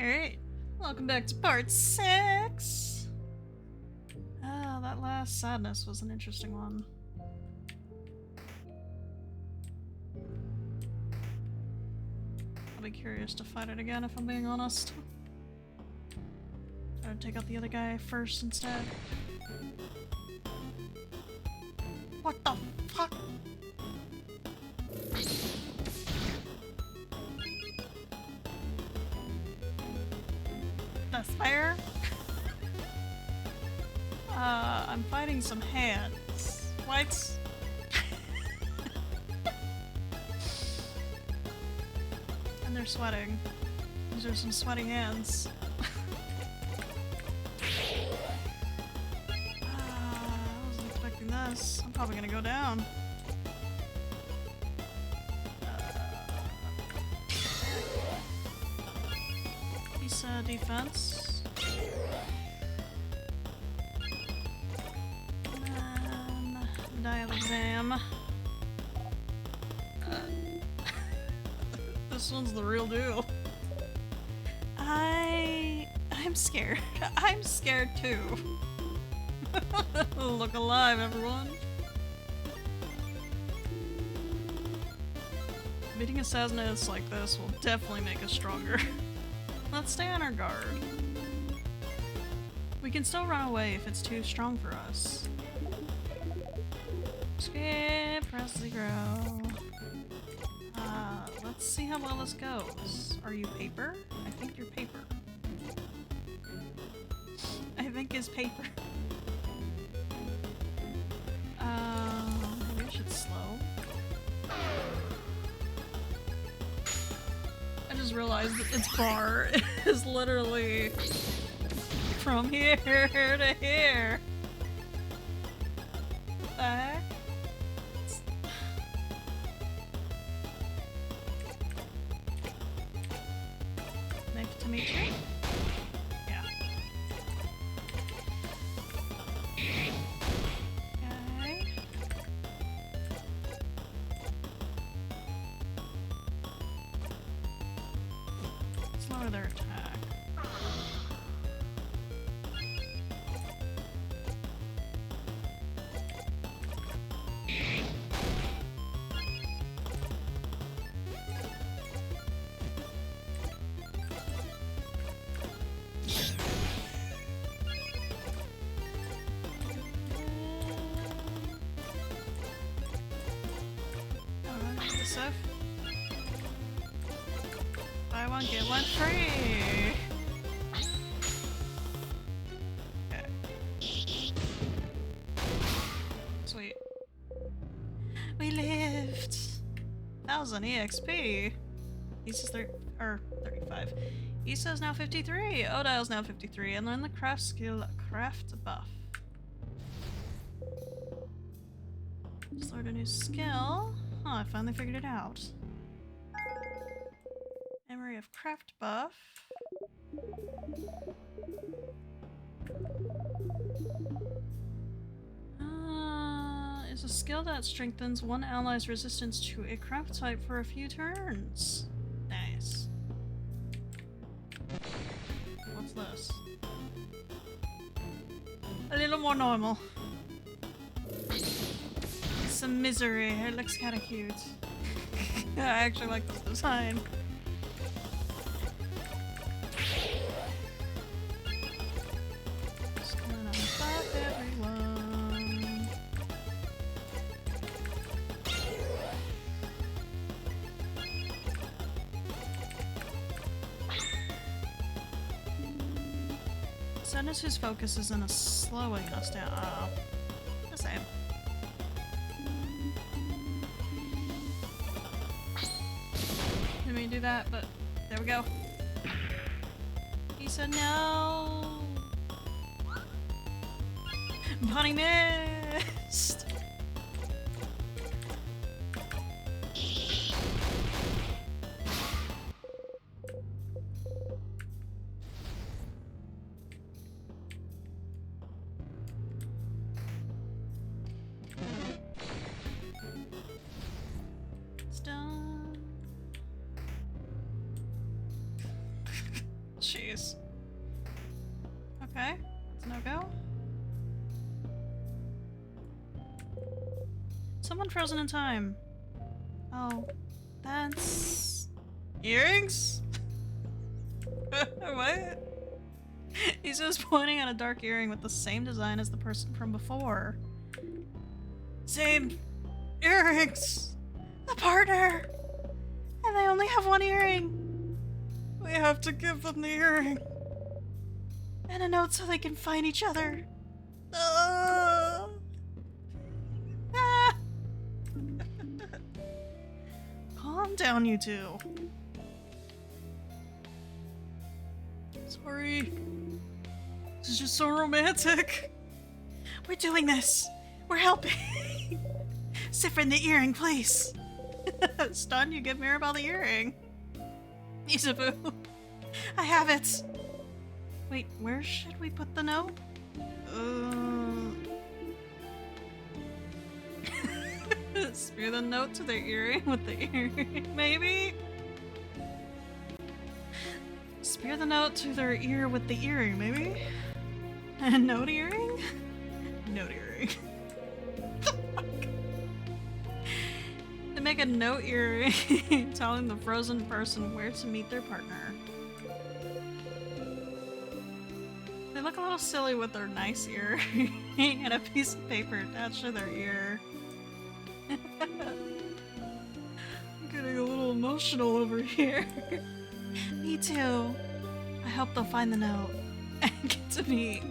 Alright, welcome back to part 6! Ah, that last sadness was an interesting one. I'll be curious to fight it again if I'm being honest. Try to take out the other guy first instead. What the fuck? That's fair. I'm fighting some hands. What? And they're sweating. These are some sweaty hands. I wasn't expecting this. I'm probably gonna go down. Piece of defense. Dial exam. This one's the real deal. I'm scared. I'm scared too. Look alive, everyone. Meeting assassinates like this will definitely make us stronger. Let's stay on our guard. We can still run away if it's too strong for us. Skip, press the grow. Let's see how well this goes. Are you paper? I think you're paper. I think it's paper. Maybe I should slow. I just realized that its bar is literally from here to here. What the heck? Nice to meet you. Yeah. Okay. Let's lower their attack. Stuff. Buy one, get one free! Okay. Sweet. We lived! 1000 EXP! Isa's 35. Isa's now 53! Odile's now 53, and learn the craft skill craft buff. Just learned a new skill. Oh, I finally figured it out. Memory of craft buff. Is a skill that strengthens one ally's resistance to a craft type for a few turns. Nice. What's this? A little more normal. Some misery. It looks kind of cute. I actually like this design. Just gonna buff everyone. Sadness whose focus is in a slowing us down. Oh, the same. Didn't mean to do that, but there we go. He said no. Bunny missed. It's done. Jeez. Okay, it's no go. Someone frozen in time. Oh, that's... earrings? What? He's just pointing at a dark earring with the same design as the person from before. Same earrings! A partner! And they only have one earring! We have to give them the earring. And a note so they can find each other. Ah! Calm down, you two. Sorry. This is just so romantic. We're doing this. We're helping. Sifrin, the earring, please. Stun, you give Mirabelle the earring. Isabu. I have it. Wait, where should we put the note? Spear the note to their earring with the earring, maybe? Spear the note to their ear with the earring, maybe? A note earring? Note earring. The fuck? They make a note earring telling the frozen person where to meet their partner. They look a little silly with their nice earring and a piece of paper attached to their ear. I'm getting a little emotional over here. Me too. I hope they'll find the note and get to meet.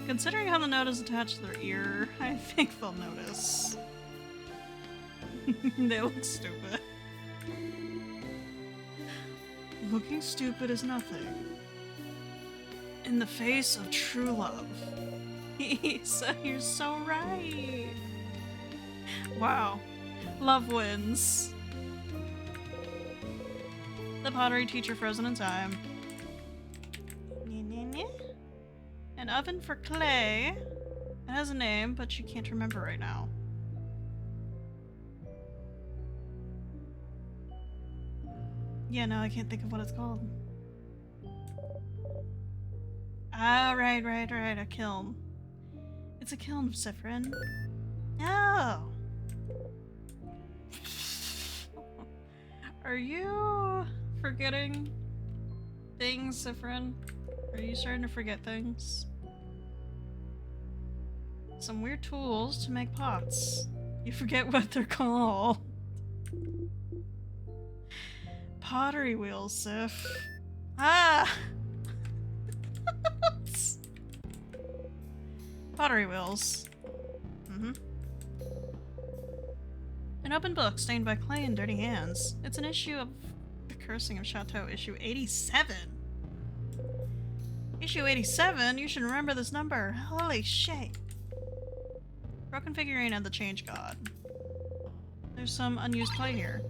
Considering how the note is attached to their ear, I think they'll notice. They look stupid. Looking stupid is nothing in the face of true love. So you're so right. Wow. Love wins. The pottery teacher frozen in time. An oven for clay. It has a name, but she can't remember right now. Yeah, no, I can't think of what it's called. Ah, right. A kiln. It's a kiln, Sifrin. Oh! Are you forgetting things, Sifrin? Are you starting to forget things? Some weird tools to make pots. You forget what they're called. Pottery wheels, Sif. Ah! Pottery wheels. An open book stained by clay and dirty hands. It's an issue of The Cursing of Chateau, issue 87. Issue 87? You should remember this number. Holy shit. Broken figurine of the Change God. There's some unused clay here.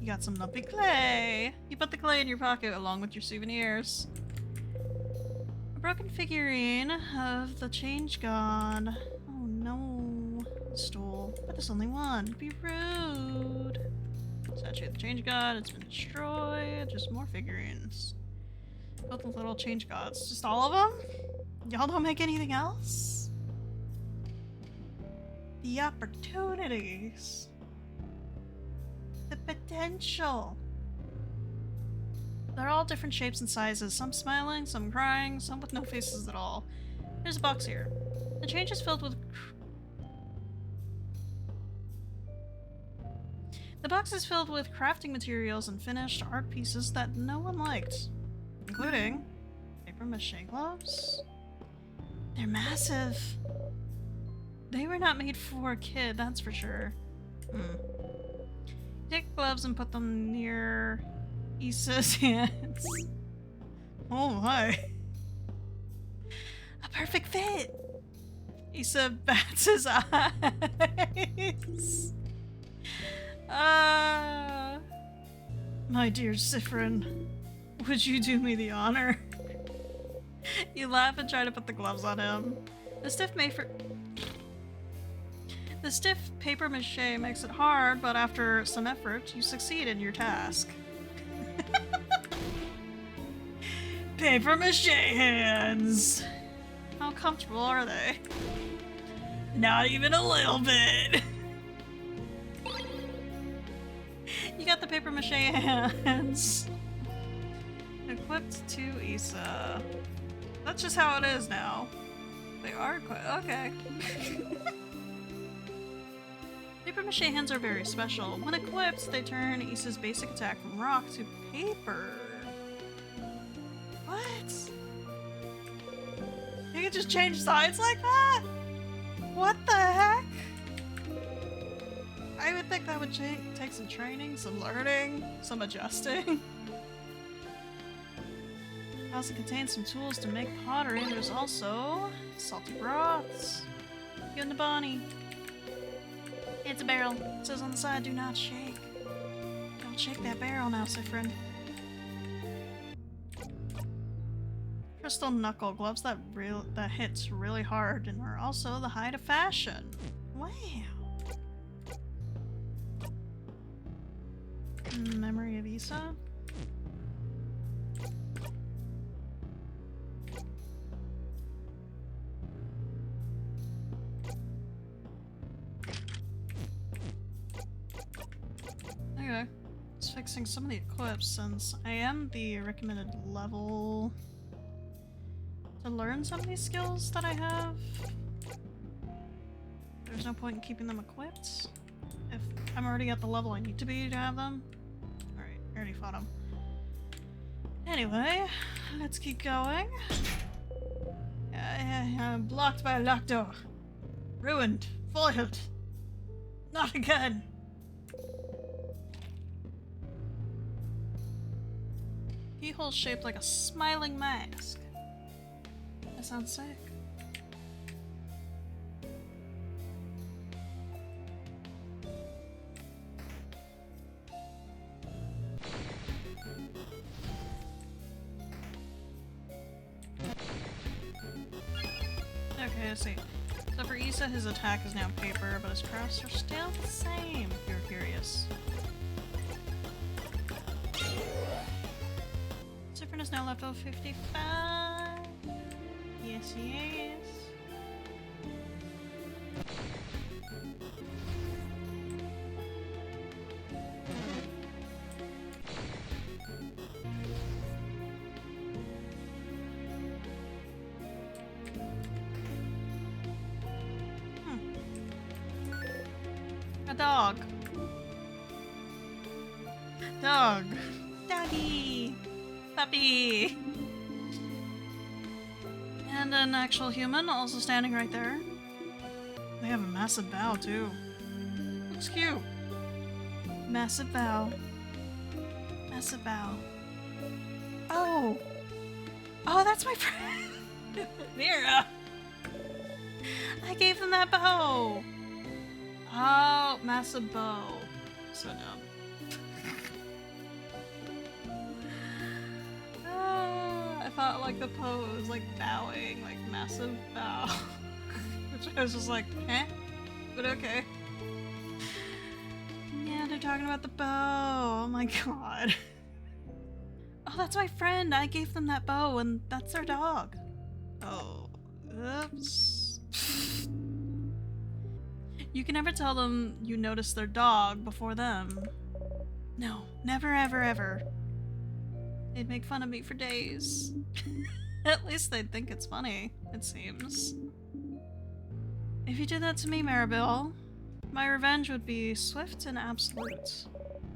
You got some lumpy clay. You put the clay in your pocket along with your souvenirs. A broken figurine of the Change God. Oh no. A stool. But there's only one. Be rude. Statue of the Change God. It's been destroyed. Just more figurines. Built with little Change Gods. Just all of them? Y'all don't make anything else? The opportunities. The potential. They're all different shapes and sizes. Some smiling, some crying, some with no faces at all. There's a box here. The change is filled with... The box is filled with crafting materials and finished art pieces that no one liked. Including paper mache gloves. They're massive. They were not made for a kid, that's for sure. Take gloves and put them near Issa's hands. Oh my. A perfect fit! Issa bats his eyes. My dear Sifrin, would you do me the honor? You laugh and try to put the gloves on him. The stiff paper mache makes it hard, but after some effort, you succeed in your task. Paper mache hands! How comfortable are they? Not even a little bit! You got the paper mache hands! Equipped to Issa. That's just how it is now. They are equipped. Okay. Paper mache hands are very special. When equipped, they turn Issa's basic attack from rock to paper. What? You can just change sides like that? What the heck? I would think that would take some training, some learning, some adjusting. It also contains some tools to make pottery. There's also salty broths. You and the Bonnie. It's a barrel. It says on the side, do not shake. Don't shake that barrel now, Frin. Crystal knuckle gloves that hits really hard and are also the height of fashion. Wow. Memory of Issa. Okay, just fixing some of the equips since I am the recommended level to learn some of these skills that I have. There's no point in keeping them equipped if I'm already at the level I need to be to have them. Alright, I already fought him. Anyway, let's keep going. I'm blocked by a locked door. Ruined. Foiled. Not again. Keyhole shaped like a smiling mask. That sounds sick. Okay, let's see. So for Issa, his attack is now paper, but his crafts are still the same, if you're curious. Frin is now level 55. Yes, he is. A dog. Dog. Doggy. Puppy. And an actual human also standing right there. They have a massive bow too. Looks cute. Massive bow. Massive bow. Oh! Oh, that's my friend! Mira! I gave them that bow! Oh, massive bow. So dumb. I thought like the pose, like bowing, like massive bow. Which I was just like, eh? But okay. Yeah, they're talking about the bow. Oh my god. Oh, that's my friend. I gave them that bow and that's their dog. Oh, oops. You can never tell them you noticed their dog before them. No, never ever ever. They'd make fun of me for days. At least they'd think it's funny, it seems. If you did that to me, Maribel, my revenge would be swift and absolute.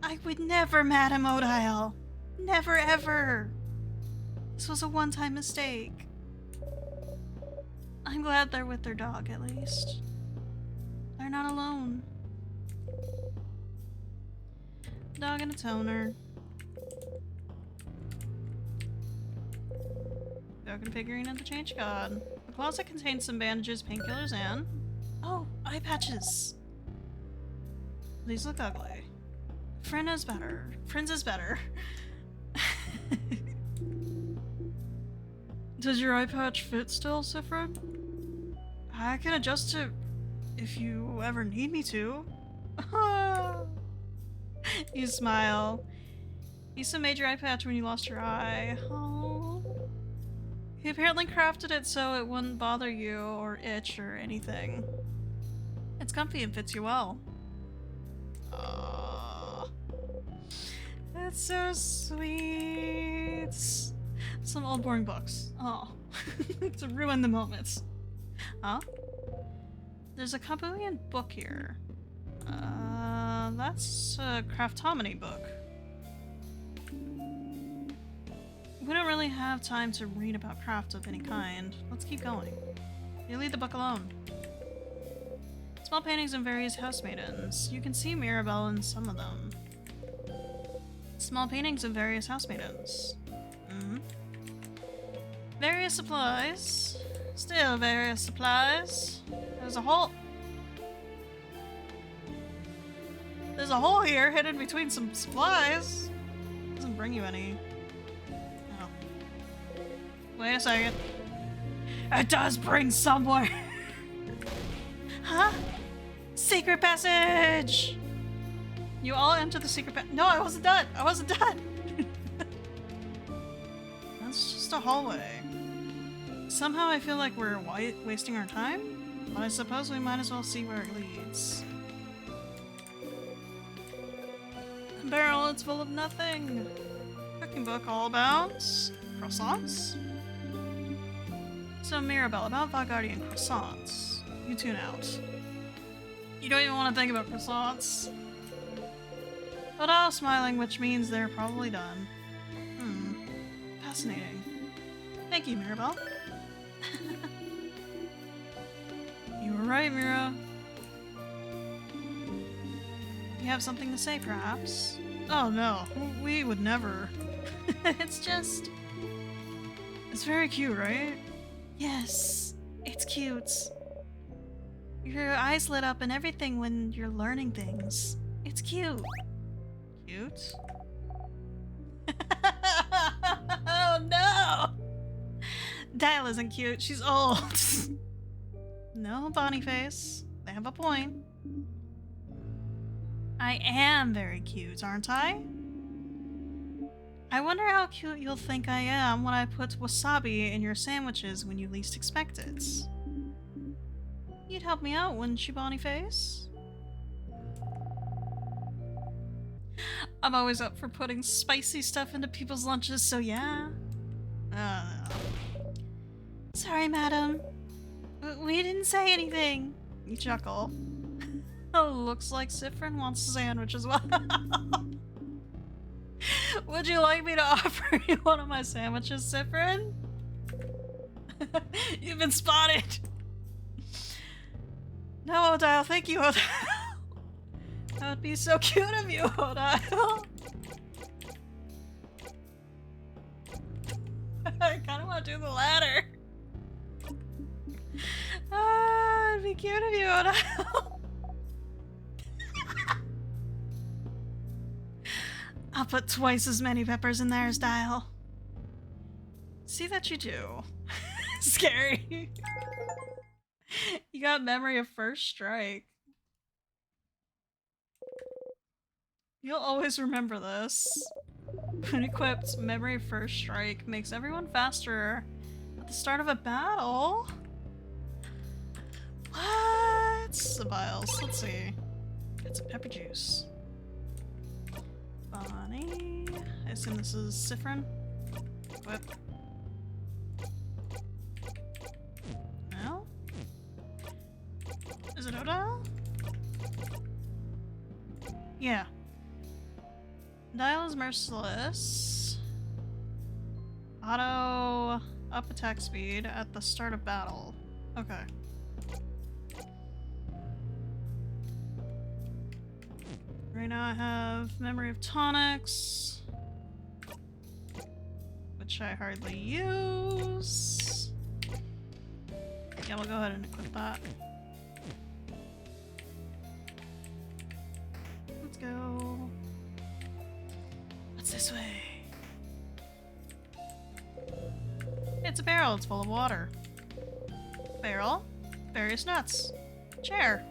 I would never, Madame Odile. Never ever. This was a one-time mistake. I'm glad they're with their dog, at least. They're not alone. Dog and a toner. Broken figurine of the Change God. The closet contains some bandages, painkillers, and... oh, eye patches! These look ugly. Frin is better. Frin's is better. Does your eye patch fit still, Frin? I can adjust it if you ever need me to. You smile. Issa made your eye patch when you lost your eye. Oh. apparently crafted it so it wouldn't bother you or itch or anything. It's comfy and fits you well. Aww. That's so sweet. Some old boring books. Oh. To ruin the moments. Huh? There's a Kabuyan book here. That's a craftomany book. We don't really have time to read about craft of any kind. Let's keep going. You leave the book alone. Small paintings of various housemaidens. You can see Mirabelle in some of them. Small paintings of various housemaidens. Various supplies. Still various supplies. There's a hole here hidden between some supplies. Doesn't bring you any. Oh. Wait a second. It does bring somewhere. Huh? Secret passage! You all enter the secret passage. No, I wasn't done! I wasn't done! That's just a hallway. Somehow I feel like we're wasting our time, but I suppose we might as well see where it leads. A barrel, it's full of nothing. Cooking book all about croissants. So Mirabelle, about Vaugarde and croissants. You tune out. You don't even want to think about croissants. Odile smiling, which means they're probably done. Fascinating. Thank you, Mirabelle. You were right, Mira. You have something to say, perhaps? Oh no, we would never. It's just... It's very cute, right? Yes, it's cute. Your eyes lit up and everything when you're learning things. It's cute. Cute? Oh no! Dial isn't cute, she's old. No, Bonyface. They have a point. I am very cute, aren't I? I wonder how cute you'll think I am when I put wasabi in your sandwiches when you least expect it. You'd help me out, wouldn't you, Bonyface? I'm always up for putting spicy stuff into people's lunches, so yeah. Sorry, madam. We didn't say anything. You chuckle. Oh, looks like Frin wants a sandwich as well. Would you like me to offer you one of my sandwiches, Frin? You've been spotted. No, Odile, thank you, Odile. That would be so cute of you, Odile. I kind of want to do the latter. Ah, it'd be cute of you, Odile. I'll put twice as many peppers in there as Dial. See that you do. Scary. You got memory of first strike. You'll always remember this. When equipped, memory of first strike makes everyone faster at the start of a battle. What? The vials. Let's see. Got some pepper juice. Bonnie. I assume this is Frin. Equip. No? Is it Odile? Yeah. Dial is merciless. Auto up attack speed at the start of battle. Okay. Right now I have memory of tonics, which I hardly use. Yeah, we'll go ahead and equip that. Let's go. What's this way? It's a barrel, it's full of water. Barrel, various nuts. Chair.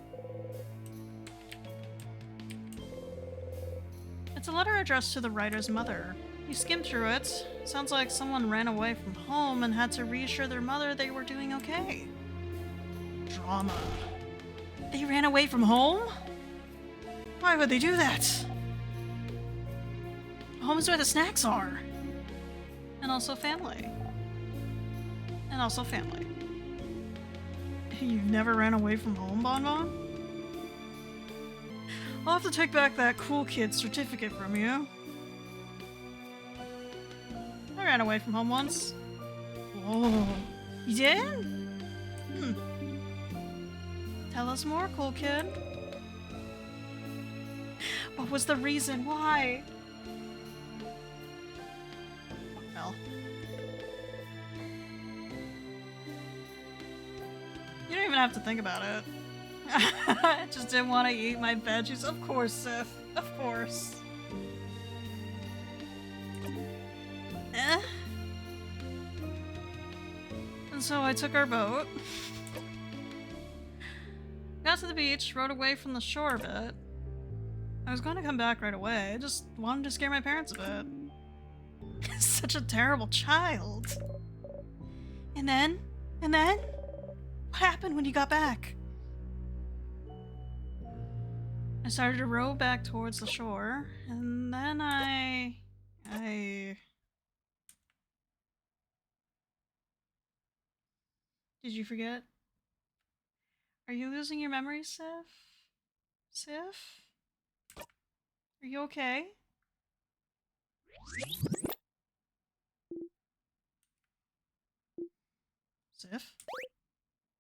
It's a letter addressed to the writer's mother. You skimmed through it. Sounds like someone ran away from home and had to reassure their mother they were doing okay. Drama. They ran away from home? Why would they do that? Home is where the snacks are. And also family. And also family. You've never ran away from home, Bon Bon? I'll have to take back that cool kid certificate from you. I ran away from home once. Whoa. You did? Hmm. Tell us more, cool kid. What was the reason? Why? Well. You don't even have to think about it. I just didn't want to eat my veggies. Of course, Sif. Of course. And so I took our boat. Got to the beach, rode away from the shore a bit. I was going to come back right away. I just wanted to scare my parents a bit. Such a terrible child. And then? What happened when you got back? I started to row back towards the shore, and then I... Did you forget? Are you losing your memory, Sif? Sif? Are you okay? Sif?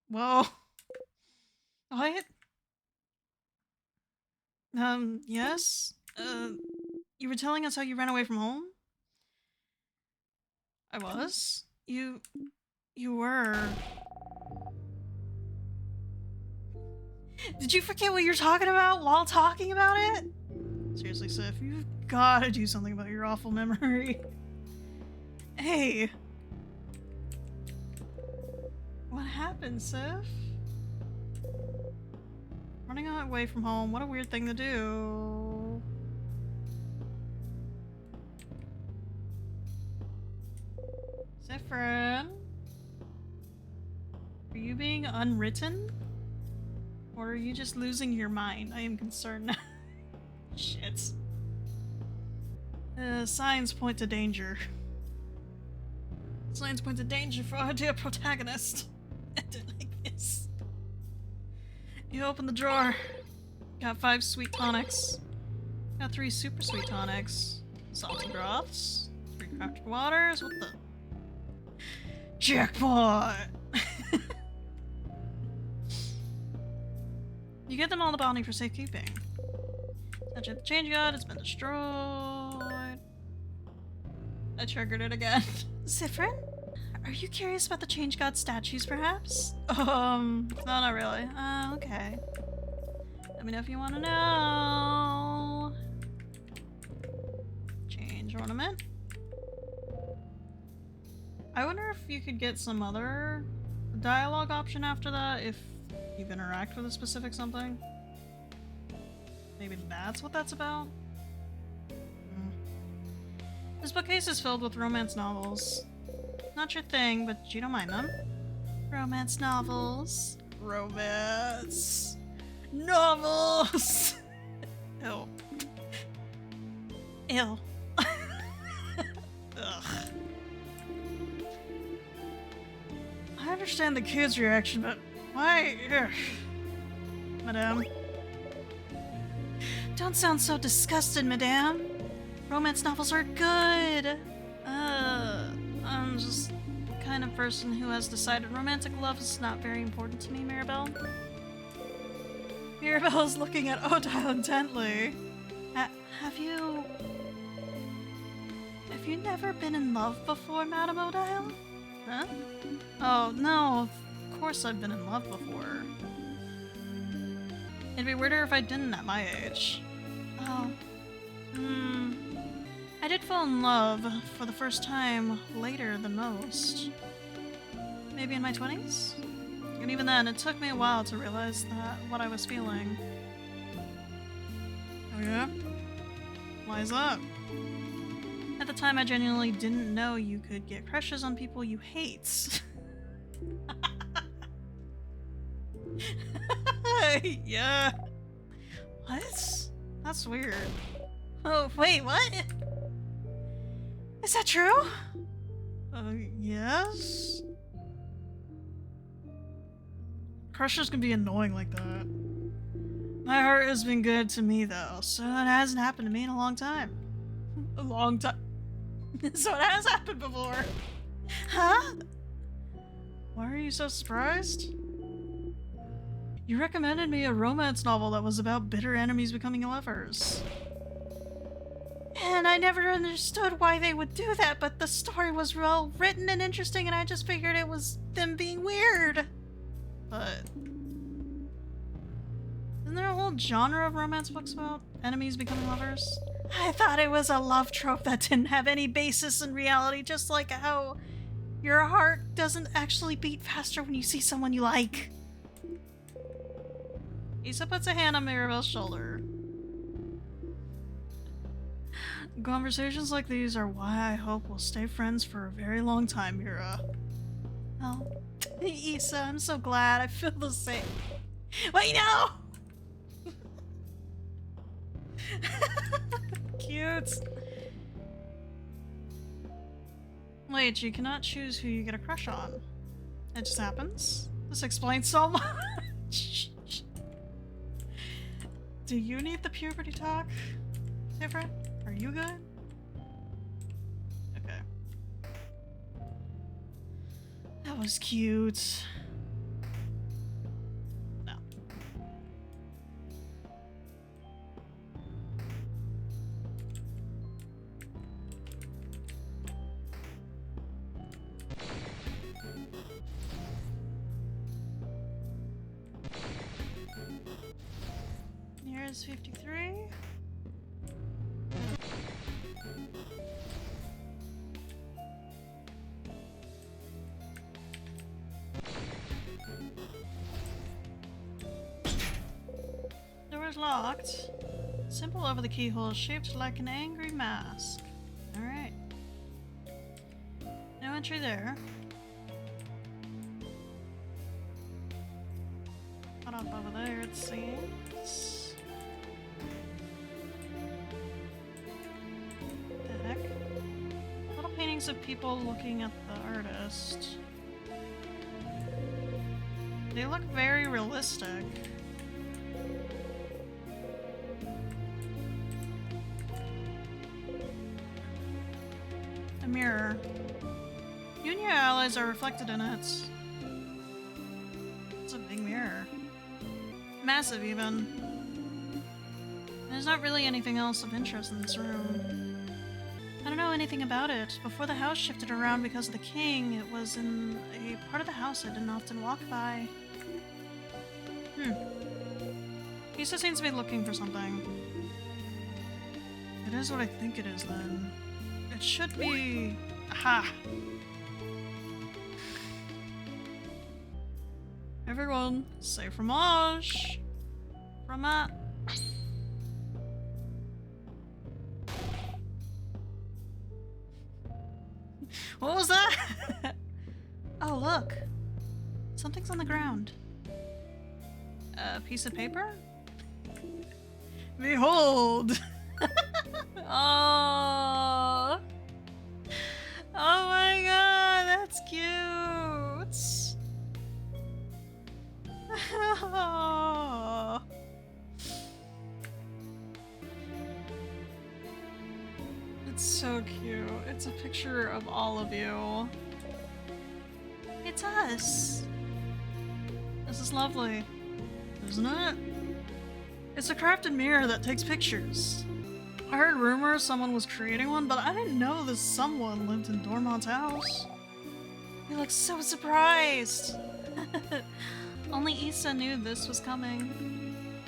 Whoa. What? Yes? You were telling us how you ran away from home? I was? You were... Did you forget what you're talking about while talking about it? Seriously, Sif, you've gotta do something about your awful memory. Hey! What happened, Sif? Running away from home, what a weird thing to do. Sif, Frin? Are you being unwritten? Or are you just losing your mind? I am concerned. Shit. Signs point to danger. Signs point to danger for our dear protagonist. Ended like this. You open the drawer. Got 5 sweet tonics. Got 3 super sweet tonics. Salty broths. 3 crafted waters. What the? Jackpot! You get them all the bounty for safekeeping. Touch the change god, it's been destroyed. I triggered it again. Sifrin? Are you curious about the change god statues, perhaps? No, not really. Okay. Let me know if you want to know. Change ornament. I wonder if you could get some other dialogue option after that if you interact with a specific something. Maybe that's what that's about? This bookcase is filled with romance novels. Not your thing, but you don't mind them. Romance novels. Romance novels! Ew. Ew. Ugh. I understand the kids' reaction, but why? Ugh. Madame. Don't sound so disgusted, madame. Romance novels are good. I'm just the kind of person who has decided romantic love is not very important to me, Mirabelle. Mirabelle is looking at Odile intently. Have you never been in love before, Madame Odile? Huh? Oh, no, of course I've been in love before. It'd be weirder if I didn't at my age. Oh. I did fall in love for the first time later than most. Maybe in my 20s? And even then, it took me a while to realize that what I was feeling. Oh yeah? Why is that? At the time, I genuinely didn't know you could get crushes on people you hate. Yeah. What? That's weird. Oh, wait, what? Is that true? Yes? Crushes can be annoying like that. My heart has been good to me, though, so it hasn't happened to me in a long time. A long time. So it has happened before. Huh? Why are you so surprised? You recommended me a romance novel that was about bitter enemies becoming lovers. And I never understood why they would do that, but the story was well written and interesting, and I just figured it was them being weird. But isn't there a whole genre of romance books about enemies becoming lovers? I thought it was a love trope that didn't have any basis in reality, just like how your heart doesn't actually beat faster when you see someone you like. Issa puts a hand on Mirabelle's shoulder. Conversations like these are why I hope we'll stay friends for a very long time, Mira. Oh, Issa, I'm so glad. I feel the same. Wait, no! Cute. Wait, you cannot choose who you get a crush on. It just happens? This explains so much. Do you need the puberty talk, Frin? Are you good? Okay. That was cute. No. Here's 53. Door is locked. Symbol over the keyhole is shaped like an angry mask. Alright. No entry there. Cut off over there, it seems. What the heck? Little paintings of people looking at the artist. They look very realistic. A mirror. You and your allies are reflected in it. It's a big mirror. Massive, even. There's not really anything else of interest in this room. I don't know anything about it. Before the house shifted around because of the king, it was in a part of the house I didn't often walk by. Issa seems to be looking for something. It is what I think it is, then. It should be... Aha! Everyone, say fromage! Fromage! What was that? Oh, look. Something's on the ground. A piece of paper? Behold! Oh! Oh my god, that's cute! Oh. It's so cute. It's a picture of all of you. It's us! This is lovely, isn't it? It's a crafted mirror that takes pictures. I heard rumors someone was creating one, but I didn't know this someone lived in Dormont's house. He looks so surprised! Only Issa knew this was coming.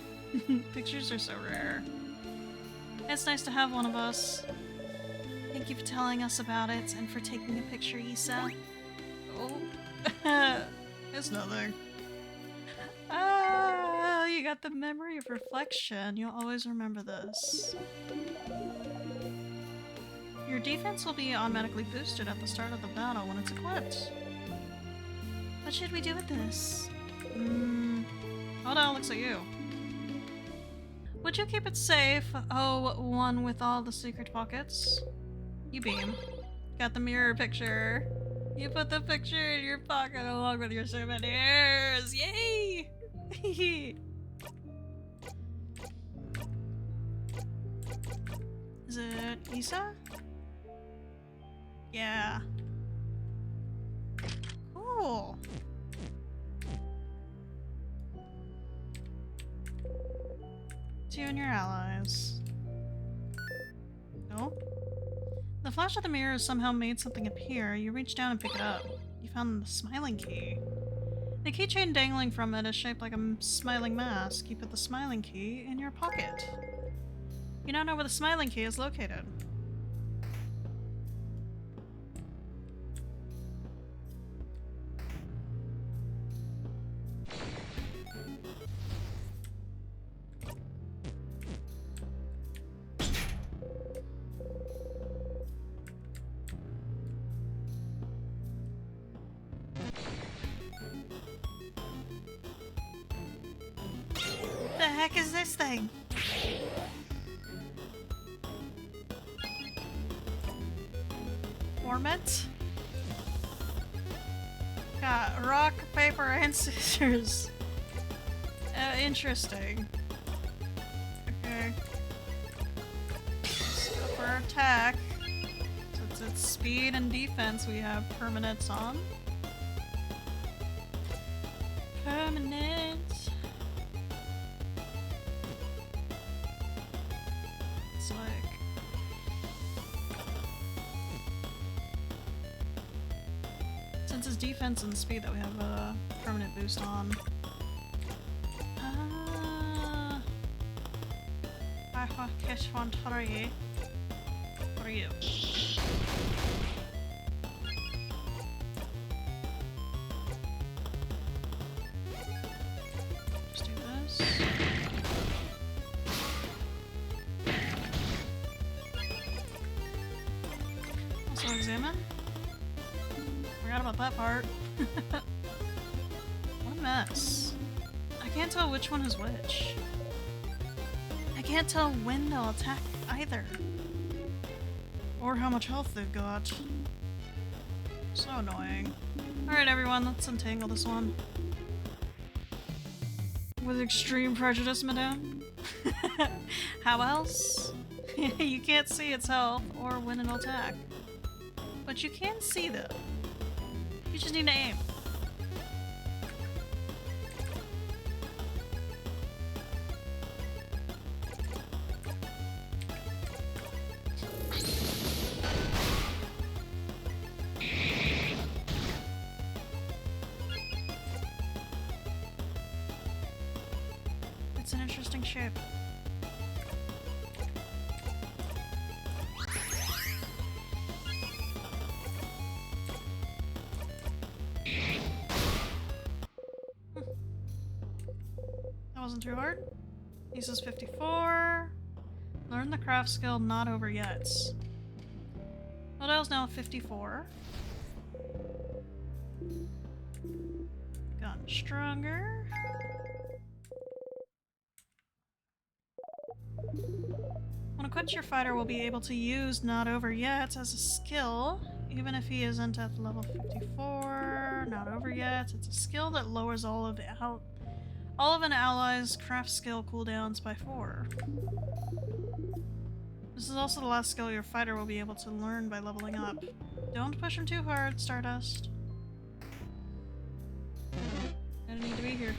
Pictures are so rare. It's nice to have one of us. Thank you for telling us about it and for taking a picture, Issa. Oh. It's nothing. Ah, you got the memory of reflection. You'll always remember this. Your defense will be automatically boosted at the start of the battle when it's equipped. What should we do with this? Oda looks at you. Would you keep it safe? Oh, one with all the secret pockets? You beam. Got the mirror picture. You put the picture in your pocket along with your souvenirs. Yay! Is it Issa? Yeah. Cool. To you and your allies. No? The flash of the mirror somehow made something appear. You reach down and pick it up. You found the smiling key. The keychain dangling from it is shaped like a smiling mask. You put the smiling key in your pocket. You now know where the smiling key is located. What the heck is this thing? Formant? Got rock, paper, and scissors. Interesting. Okay. So for attack, since it's speed and defense, we have permanents on. Permanent. It's like since it's defense and speed that we have a permanent boost on. I just want to hurry. What are you? Just do this. Also examine. Forgot about that part. What a mess. I can't tell which one is which. I can't tell when they'll attack either. Or how much health they've got. So annoying. Alright everyone, let's untangle this one. With extreme prejudice, madame? How else? You can't see its health or when it'll attack. But you can see them. You just need to aim. It's an interesting shape. That wasn't too hard. Issa's 54. Learn the craft skill, not over yet. Odail's now 54. Gotten stronger. When equipped, your fighter will be able to use Not Over Yet as a skill, even if he isn't at level 54. Not Over Yet. It's a skill that lowers all of an ally's craft skill cooldowns by 4. This is also the last skill your fighter will be able to learn by leveling up. Don't push him too hard, Stardust. I don't need to be here.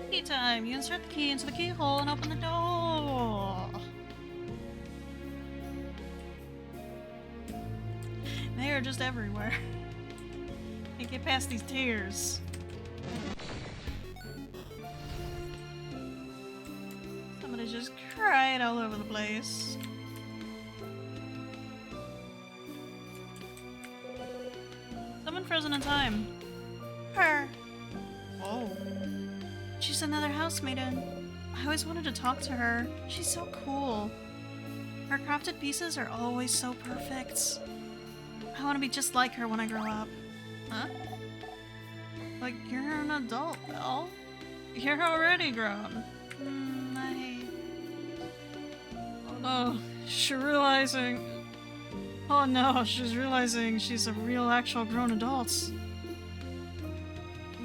Key time! You insert the key into the keyhole and open the door! They are just everywhere. Get past these tears. Somebody just cried all over the place. Someone frozen in time. Her. Oh. She's another housemaiden. I always wanted to talk to her. She's so cool. Her crafted pieces are always so perfect. I want to be just like her when I grow up. Huh? Like, you're an adult, Belle. You're already grown. Oh no, she's realizing... Oh no, she's realizing she's a real, actual grown adult.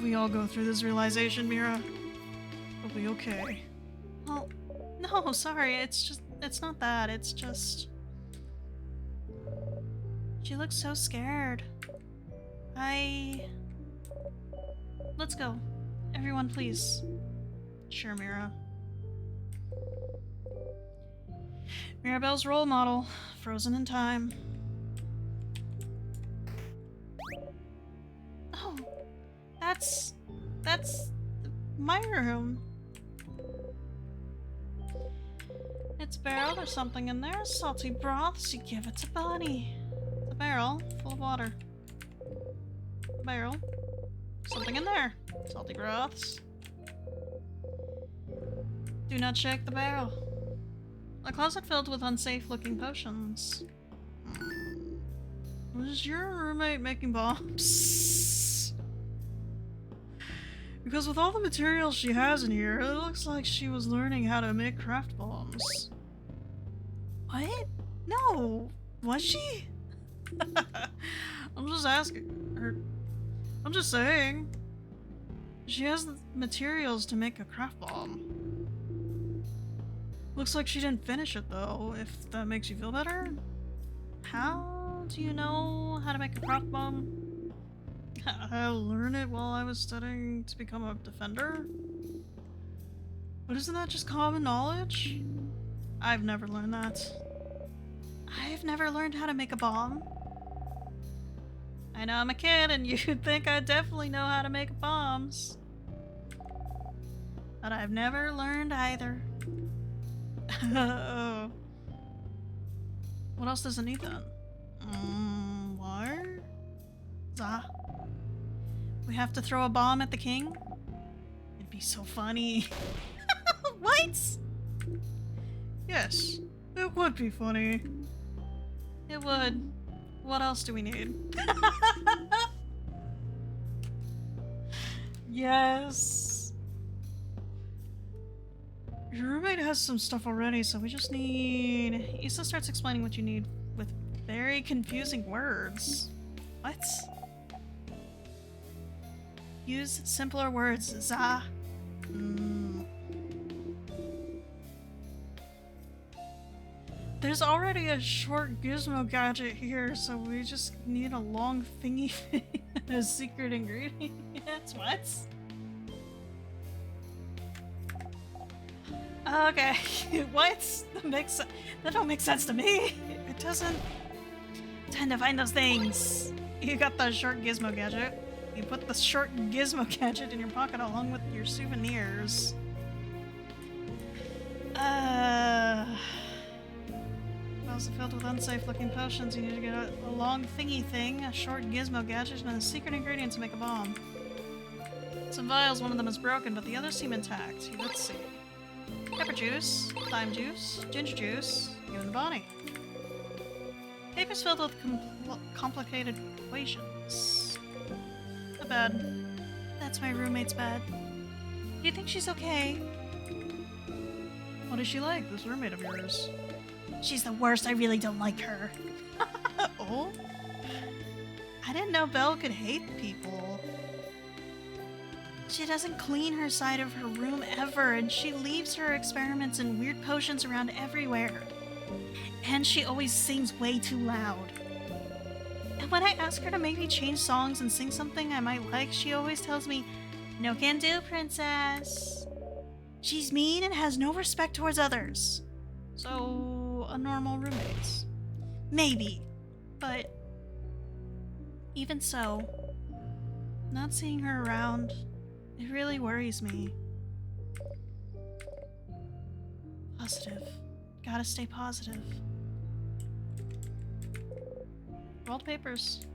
We all go through this realization, Mira. We'll be okay. Well, no, sorry, it's not that, it's just... She looks so scared. Let's go. Everyone, please. Sure, Mira. Mirabelle's role model, frozen in time. Oh, that's my room. It's a barrel, there's something in there. Salty broths, you give it to Bonnie. It's a barrel full of water. Barrel. Something in there. Salty broths. Do not shake the barrel. A closet filled with unsafe-looking potions. Was your roommate making bombs? Because with all the materials she has in here, it looks like she was learning how to make craft bombs. What? No! Was she? I'm just asking her. I'm just saying. She has the materials to make a craft bomb. Looks like she didn't finish it though, if that makes you feel better. How do you know how to make a craft bomb? I learned it while I was studying to become a defender. But isn't that just common knowledge? I've never learned that. I've never learned how to make a bomb. I know I'm a kid and you'd think I definitely know how to make bombs. But I've never learned either. Oh. What else does it need then? What? Zah. We have to throw a bomb at the king? It'd be so funny. What? Yes, it would be funny. It would. What else do we need? Yes. Your roommate has some stuff already, so we just need... Issa starts explaining what you need with very confusing words. What? Use simpler words, Zah. There's already a short gizmo gadget here, so we just need a long thingy thing and a secret ingredient. What? Okay, what? That don't make sense to me. It doesn't tend to find those things. You got the short gizmo gadget. You put the short gizmo gadget in your pocket along with your souvenirs. Also filled with unsafe-looking potions, you need to get a long thingy thing, a short gizmo gadget, and a secret ingredient to make a bomb. Some vials, one of them is broken, but the others seem intact. Let's see. Pepper juice, thyme juice, ginger juice, given to Bonnie. Paper's filled with complicated equations. A bed. That's my roommate's bed. Do you think she's okay? What is she like, this roommate of yours? She's the worst, I really don't like her. Oh? I didn't know Belle could hate people. She doesn't clean her side of her room ever, and she leaves her experiments and weird potions around everywhere. And she always sings way too loud. And when I ask her to maybe change songs and sing something I might like, she always tells me, "No can do, princess." She's mean and has no respect towards others. So, a normal roommate. Maybe. But even so, Not seeing her around, it really worries me. Positive. Gotta stay positive. Rolled papers.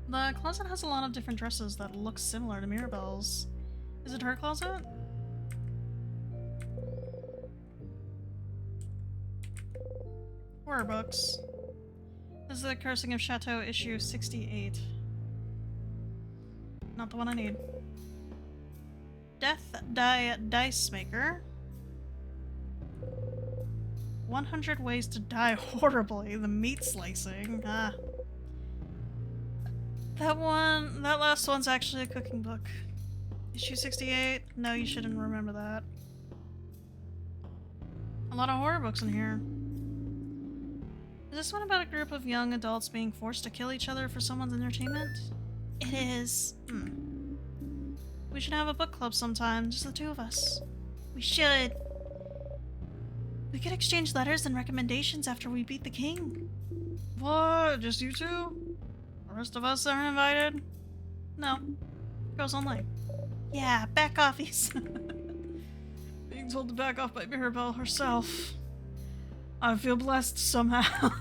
The closet has a lot of different dresses that look similar to Mirabelle's. Is it her closet? Horror books. This is the Cursing of Chateau issue 68. Not the one I need. Death Dice Maker. 100 Ways to Die Horribly. The meat slicing. Ah. That last one's actually a cooking book. Issue 68? No, you shouldn't remember that. A lot of horror books in here. Is this one about a group of young adults being forced to kill each other for someone's entertainment? It is. We should have a book club sometime, just the two of us. We should. We could exchange letters and recommendations after we beat the king. What? Just you two? The rest of us aren't invited? No. Girls only. Yeah, back off, Being told to back off by Mirabelle herself. I feel blessed somehow.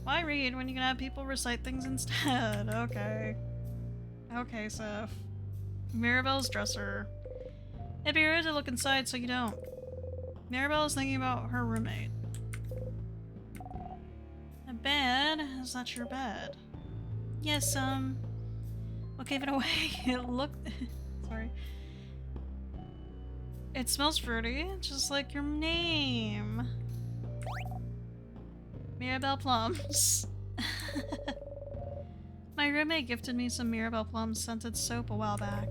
Why read when you can have people recite things instead? Okay. Okay, Seth. Mirabelle's dresser. It'd be rude to look inside, so you don't. Mirabelle is thinking about her roommate. A bed? Is that your bed? Yes, what gave it away? It looked... Sorry. It smells fruity, just like your name. Mirabelle Plums. My roommate gifted me some Mirabelle Plums scented soap a while back.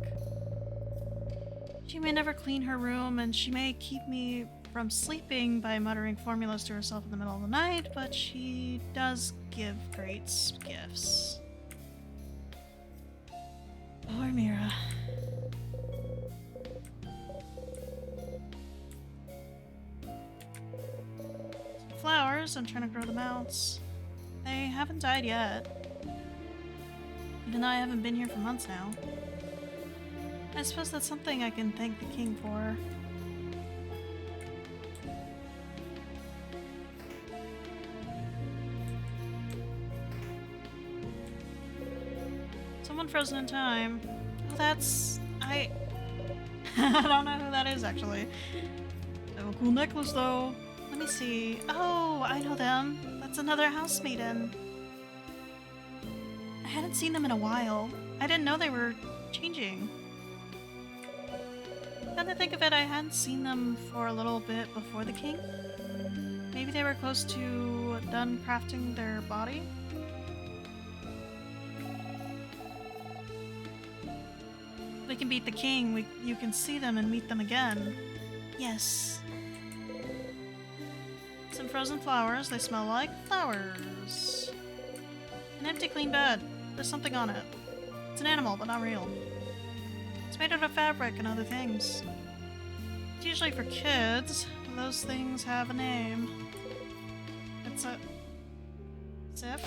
She may never clean her room, and she may keep me from sleeping by muttering formulas to herself in the middle of the night, but she does give great gifts. Poor Mira. Flowers, I'm trying to grow them out. They haven't died yet. Even though I haven't been here for months now. I suppose that's something I can thank the king for. Someone frozen in time. Oh, that's... I don't know who that is, actually. They have a cool necklace, though. Let me see. Oh, I know them. That's another house maiden. I hadn't seen them in a while. I didn't know they were changing. Come to think of it, I hadn't seen them for a little bit before the king. Maybe they were close to done crafting their body? We can beat the king. You can see them and meet them again. Yes. Some frozen flowers. They smell like flowers. An empty clean bed. There's something on it. It's an animal, but not real. It's made out of fabric and other things. It's usually for kids. Those things have a name. It's a... Zip?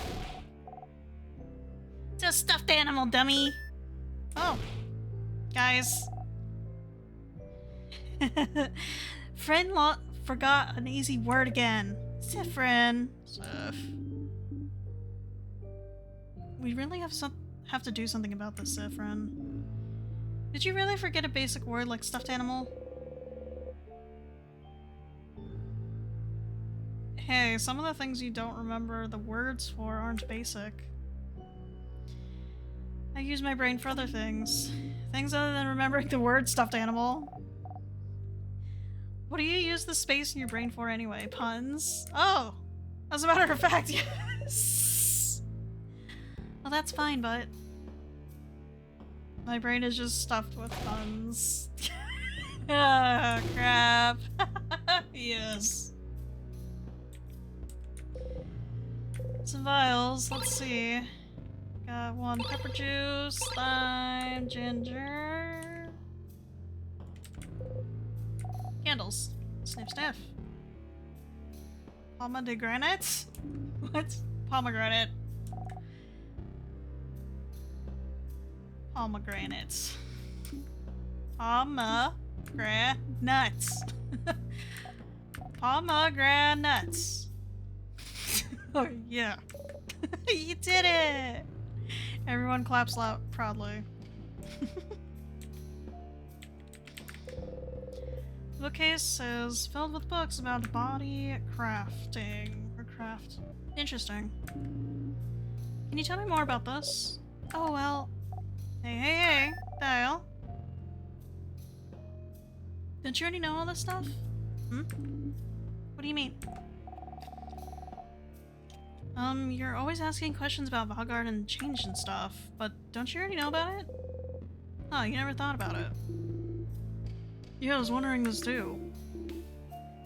It's a stuffed animal, dummy! Oh. Guys. Frin forgot an easy word again. Frin. We really have to do something about this, Frin. Did you really forget a basic word like stuffed animal? Hey, some of the things you don't remember the words for aren't basic. I use my brain for other things. Things other than remembering the word stuffed animal. What do you use the space in your brain for anyway? Puns? Oh! As a matter of fact, yes! Well, that's fine, but... my brain is just stuffed with puns. Ah, crap. Yes. Some vials, let's see. Got one pepper juice, lime, ginger. Candles. Sniff, sniff. Pomegranate? What? Pomegranate. Pomegranates. Pomegranates. Pomegranates. Oh, yeah. You did it! Everyone claps loud proudly. The bookcase is filled with books about body crafting. Or craft. Interesting. Can you tell me more about this? Oh, well. Hey, Dale. Don't you already know all this stuff? Hmm? What do you mean? You're always asking questions about Valgard and change and stuff, but don't you already know about it? Oh, you never thought about it. Yeah, I was wondering this too.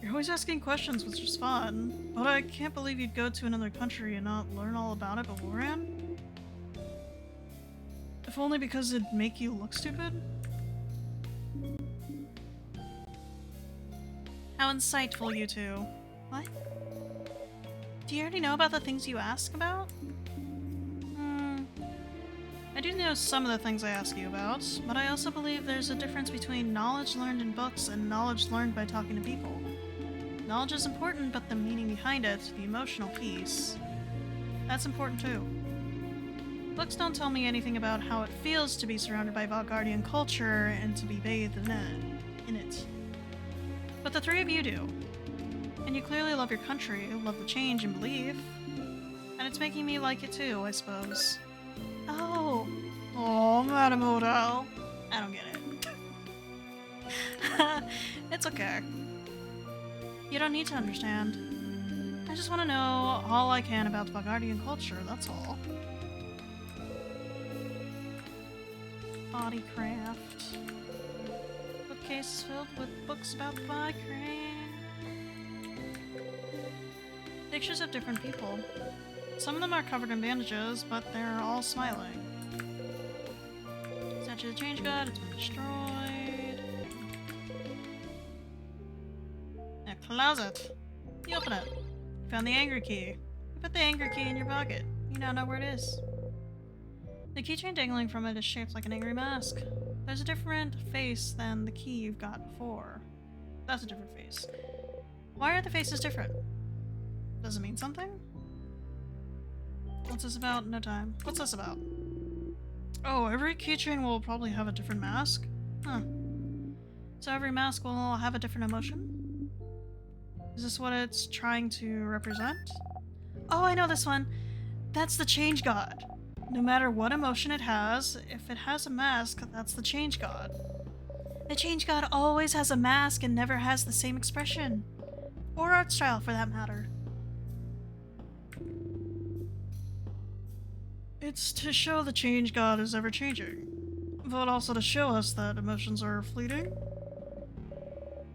You're always asking questions, which is fun, but I can't believe you'd go to another country and not learn all about it beforehand. If only because it'd make you look stupid? How insightful, you two. What? Do you already know about the things you ask about? I do know some of the things I ask you about, but I also believe there's a difference between knowledge learned in books and knowledge learned by talking to people. Knowledge is important, but the meaning behind it, the emotional piece, that's important too. Books don't tell me anything about how it feels to be surrounded by Valgardian culture and to be bathed in it. But the three of you do. And you clearly love your country, love the change and belief. And it's making me like it too, I suppose. Oh, Madame Odell. I don't get it. It's okay. You don't need to understand. I just want to know all I can about Valgardian culture, that's all. Bodycraft. Bookcase filled with books about bodycraft. Pictures of different people. Some of them are covered in bandages, but they're all smiling. Statue of the Change God, it's been destroyed. A closet. You open it. You found the angry key. You put the angry key in your pocket. You now know where it is. The keychain dangling from it is shaped like an angry mask. There's a different face than the key you've got before. That's a different face. Why are the faces different? Does it mean something? What's this about? No time. What's this about? Oh, every keychain will probably have a different mask? Huh. So every mask will have a different emotion? Is this what it's trying to represent? Oh, I know this one! That's the Change God! No matter what emotion it has, if it has a mask, that's the Change God. The Change God always has a mask and never has the same expression. Or art style, for that matter. It's to show the Change God is ever-changing, but also to show us that emotions are fleeting.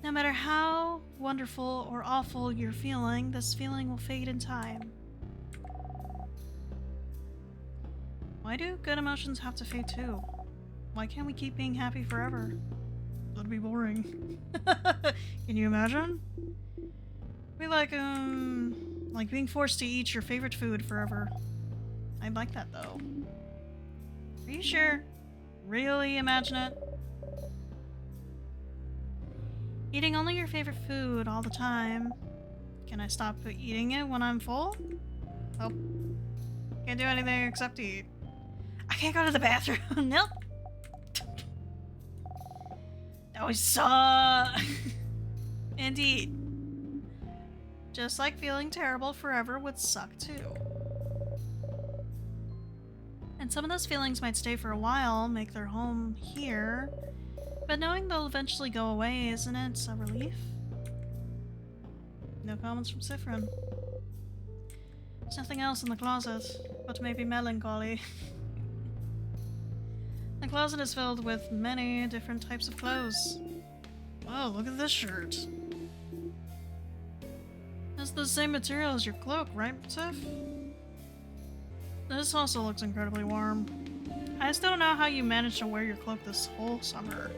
No matter how wonderful or awful you're feeling, this feeling will fade in time. Why do good emotions have to fade too? Why can't we keep being happy forever? That'd be boring. Can you imagine? Be like being forced to eat your favorite food forever. I'd like that though. Are you sure? Really imagine it? Eating only your favorite food all the time. Can I stop eating it when I'm full? Oh. Can't do anything except eat. I can't go to the bathroom. Nope. That was so... Indeed. Just like feeling terrible forever would suck too. And some of those feelings might stay for a while, make their home here, but knowing they'll eventually go away, isn't it a relief? No comments from Frin. There's nothing else in the closet, but maybe melancholy. The closet is filled with many different types of clothes. Oh, look at this shirt. It's the same material as your cloak, right, Tiff? This also looks incredibly warm. I still don't know how you managed to wear your cloak this whole summer.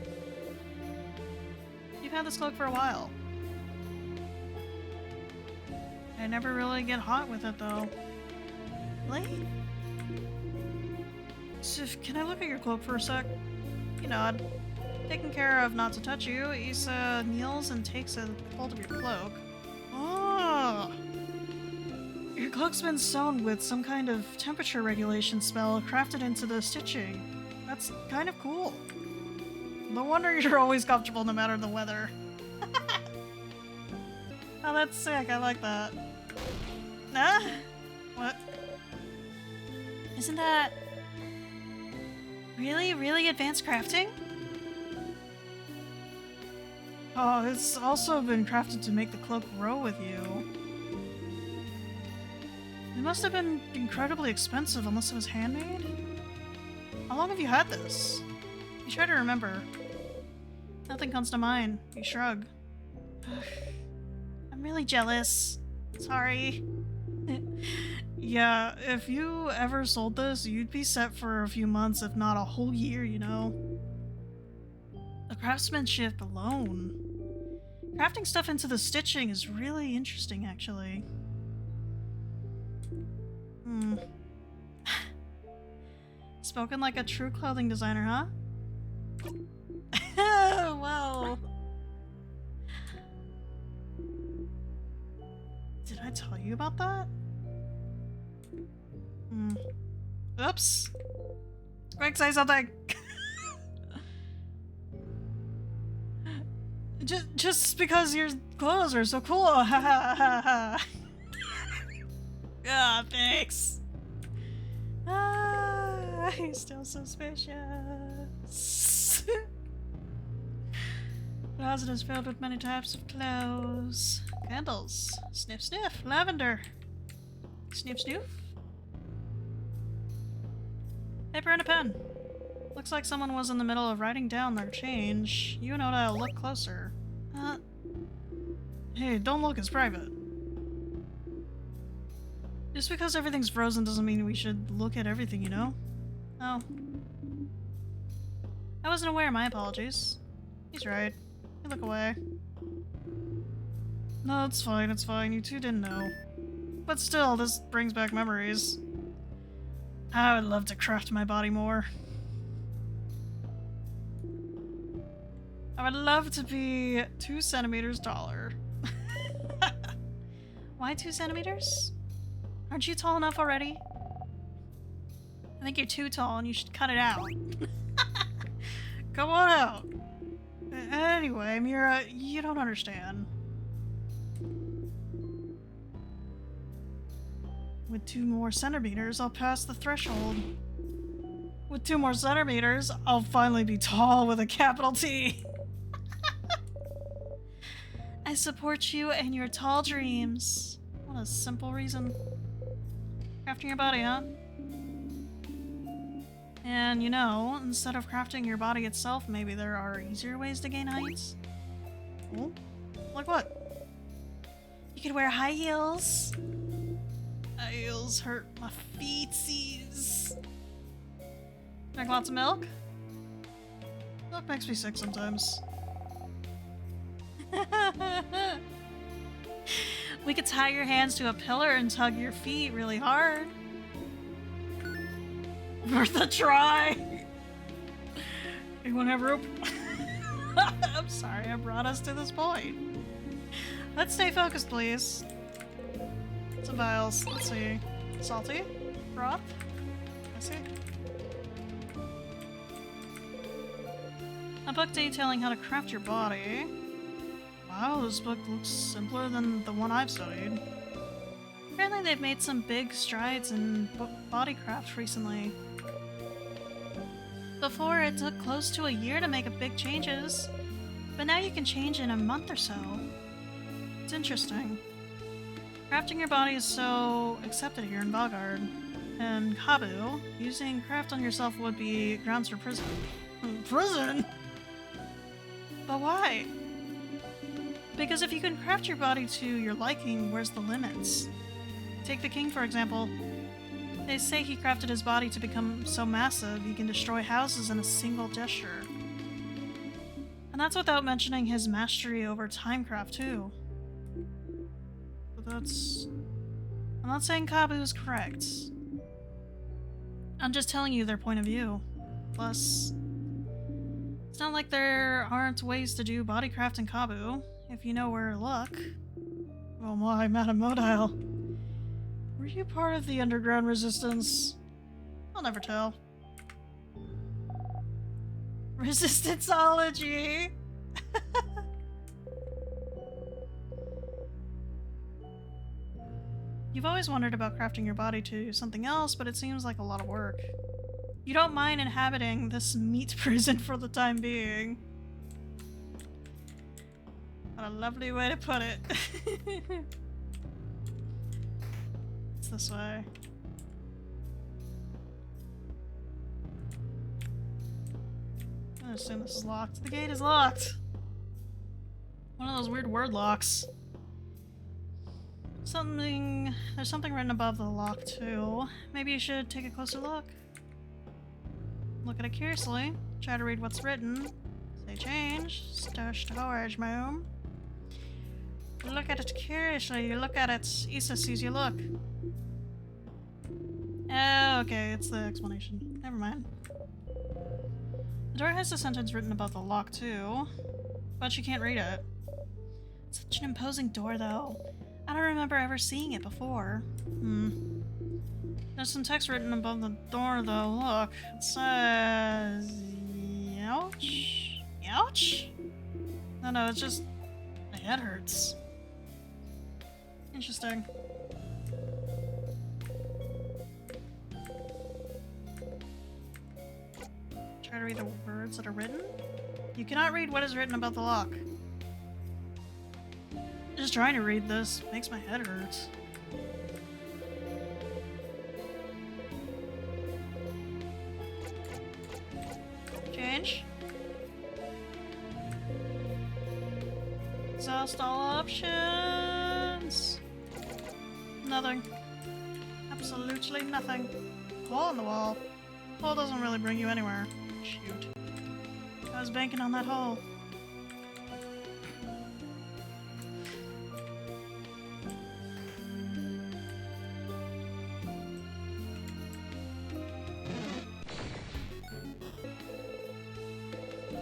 You've had this cloak for a while. I never really get hot with it though. Really? Sif, can I look at your cloak for a sec? You nod. Taking care of not to touch you, Issa kneels and takes a hold of your cloak. Oh! Your cloak's been sewn with some kind of temperature regulation spell crafted into the stitching. That's kind of cool. No wonder you're always comfortable no matter the weather. Oh, that's sick. I like that. Nah? What? Isn't that really advanced crafting? Oh, it's also been crafted to make the cloak grow with you. It must have been incredibly expensive unless it was handmade? How long have you had this? You try to remember. Nothing comes to mind. You shrug. I'm really jealous. Sorry. Yeah, if you ever sold this, you'd be set for a few months, if not a whole year, you know? The craftsmanship alone. Crafting stuff into the stitching is really interesting, actually. Spoken like a true clothing designer, huh? Wow. Did I tell you about that? Oops. Quick, say something. Just because your clothes are so cool. Ha ha ha ha. Ah, thanks. Ah, he's still suspicious. Closet is filled with many types of clothes. Candles. Sniff sniff. Lavender. Sniff sniff. Paper and a pen. Looks like someone was in the middle of writing down their change. You and Oda look closer. Hey, don't look, it's private. Just because everything's frozen doesn't mean we should look at everything, you know? Oh. I wasn't aware, my apologies. He's right. You look away. No, it's fine, you two didn't know. But still, this brings back memories. I would love to craft my body more. I would love to be 2 centimeters taller. Why 2 centimeters? Aren't you tall enough already? I think you're too tall and you should cut it out. Come on out. Anyway, Mira, you don't understand. With 2 more centimeters, I'll pass the threshold. With 2 more centimeters, I'll finally be tall with a capital T. I support you and your tall dreams. What a simple reason. Crafting your body, huh? And you know, instead of crafting your body itself, maybe there are easier ways to gain heights. Oh? Like what? You could wear high heels. High heels hurt my feetsies. Drink lots of milk? Milk makes me sick sometimes. We could tie your hands to a pillar and tug your feet really hard. Worth a try! Anyone have rope? I'm sorry, I brought us to this point. Let's stay focused, please. Some vials. Let's see. Salty? Broth? I see. A book detailing how to craft your body. Wow, this book looks simpler than the one I've studied. Apparently they've made some big strides in bodycraft recently. Before, it took close to a year to make big changes, but now you can change in a month or so. It's interesting. Crafting your body is so accepted here in Bogard. And Kabu, using craft on yourself would be grounds for prison. Prison? But why? Because if you can craft your body to your liking, where's the limits? Take the king, for example. They say he crafted his body to become so massive he can destroy houses in a single gesture. And that's without mentioning his mastery over timecraft, too. But that's I'm not saying Kabu is correct. I'm just telling you their point of view. Plus, it's not like there aren't ways to do bodycraft in Kabu, if you know where to look. Oh my, Madame Modile. Were you part of the underground resistance? I'll never tell. Resistanceology! You've always wondered about crafting your body to something else, but it seems like a lot of work. You don't mind inhabiting this meat prison for the time being. What a lovely way to put it. It's this way. I assume this is locked. The gate is locked! One of those weird word locks. There's something written above the lock too. Maybe you should take a closer look. Look at it curiously. Try to read what's written. Say change. Storage room. Look at it curiously. You look at it. Issa sees you look. Oh, okay. It's the explanation. Never mind. The door has a sentence written above the lock too, but she can't read it. Such an imposing door though. I don't remember ever seeing it before. There's some text written above the door though, look. It says... Ouch? Ouch? No, it's just... my head hurts. Interesting. Try to read the words that are written. You cannot read what is written about the lock. Just trying to read this makes my head hurt. Change. Exhaust all options. Nothing. Absolutely nothing. Hole in the wall. Hole doesn't really bring you anywhere. Shoot. I was banking on that hole.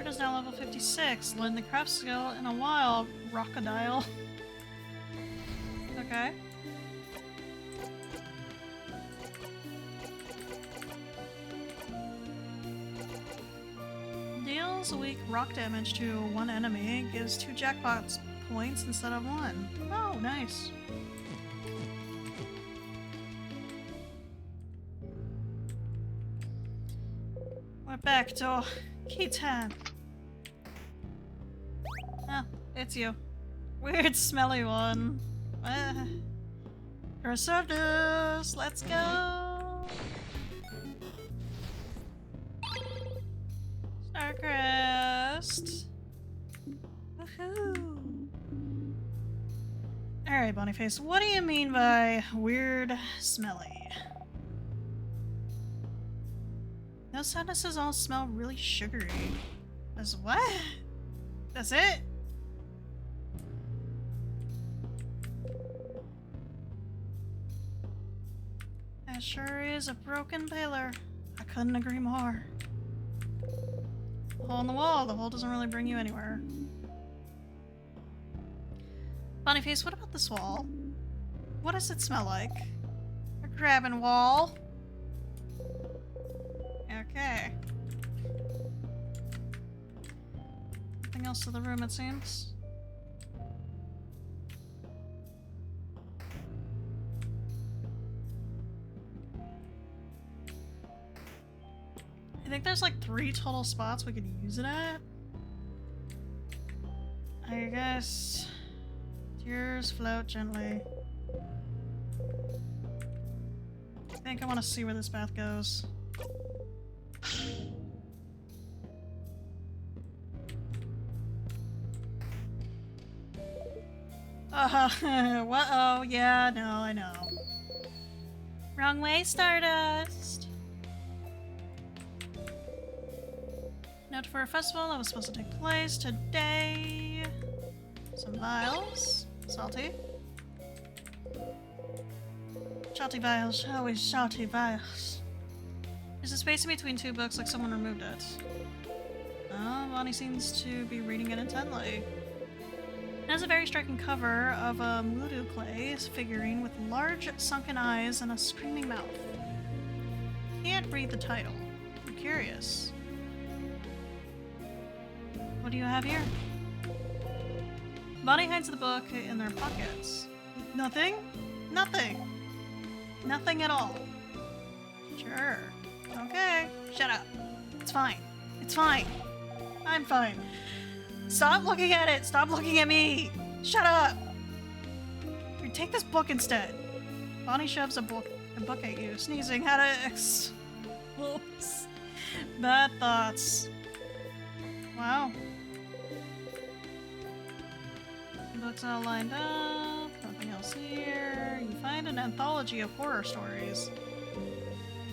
Is now level 56. Learn the craft skill in a while, Rockadile. Okay. Deals weak rock damage to one enemy, gives 2 jackpot points instead of 1. Oh, nice. We're back to Kitan. Ah, it's you. Weird smelly one. Crusaders, let's go! Starcrest! Woohoo! Alright, Bonyface, what do you mean by weird smelly? Those sadnesses all smell really sugary. As what? That's it? That sure is a broken pillar. I couldn't agree more. Hole in the wall. The hole doesn't really bring you anywhere. Bonyface, what about this wall? What does it smell like? A grabbing wall? Okay. Nothing else to the room, it seems. I think there's like 3 total spots we could use it at. I guess... tears float gently. I think I want to see where this path goes. What? Oh, yeah, no, I know. Wrong way, Stardust! Note for a festival that was supposed to take place today. Some vials. Salty. Shouty vials, always shouty vials. There's a space in between two books like someone removed it. Oh, Bonnie seems to be reading it intently. It has a very striking cover of a Mudu clay figurine with large sunken eyes and a screaming mouth. Can't read the title. I'm curious. What do you have here? Bonnie hides the book in their pockets. Nothing? Nothing. Nothing at all. Sure. Okay. Shut up. It's fine. It's fine. I'm fine. Stop looking at it. Stop looking at me. Shut up. Here, take this book instead. Bonnie shoves a book at you, sneezing. How to Oops. Bad thoughts. Wow. Books all lined up. Nothing else here. You find an anthology of horror stories.